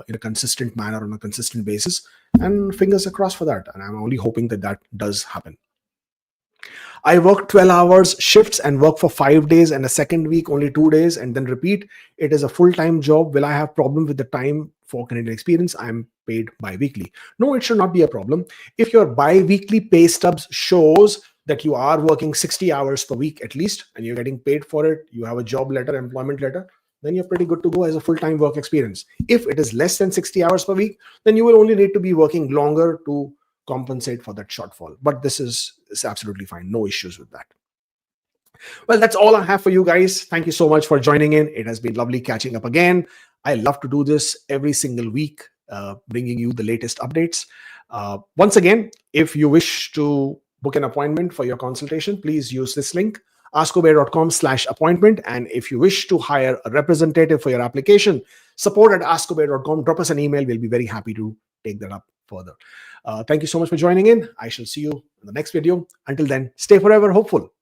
in a consistent manner on a consistent basis, and fingers across for that. And I'm only hoping that that does happen. I work 12 hours shifts and work for 5 days, and a second week only 2 days, and then repeat. It is a full-time job. Will I have problem with the time for Canadian experience? I'm paid bi-weekly. No, it should not be a problem. If your bi-weekly pay stubs shows that you are working 60 hours per week at least, and you're getting paid for it, you have a job letter, employment letter, then you're pretty good to go as a full-time work experience. If it is less than 60 hours per week, then you will only need to be working longer to compensate for that shortfall. But this is absolutely fine. No issues with that. Well, that's all I have for you guys. Thank you so much for joining in. It has been lovely catching up again. I love to do this every single week, bringing you the latest updates. Once again, if you wish to book an appointment for your consultation, please use this link, askkubeir.com/appointment. And if you wish to hire a representative for your application, support@askkubeir.com. Drop us an email. We'll be very happy to take that up further. Thank you so much for joining in. I shall see you in the next video. Until then, stay forever hopeful.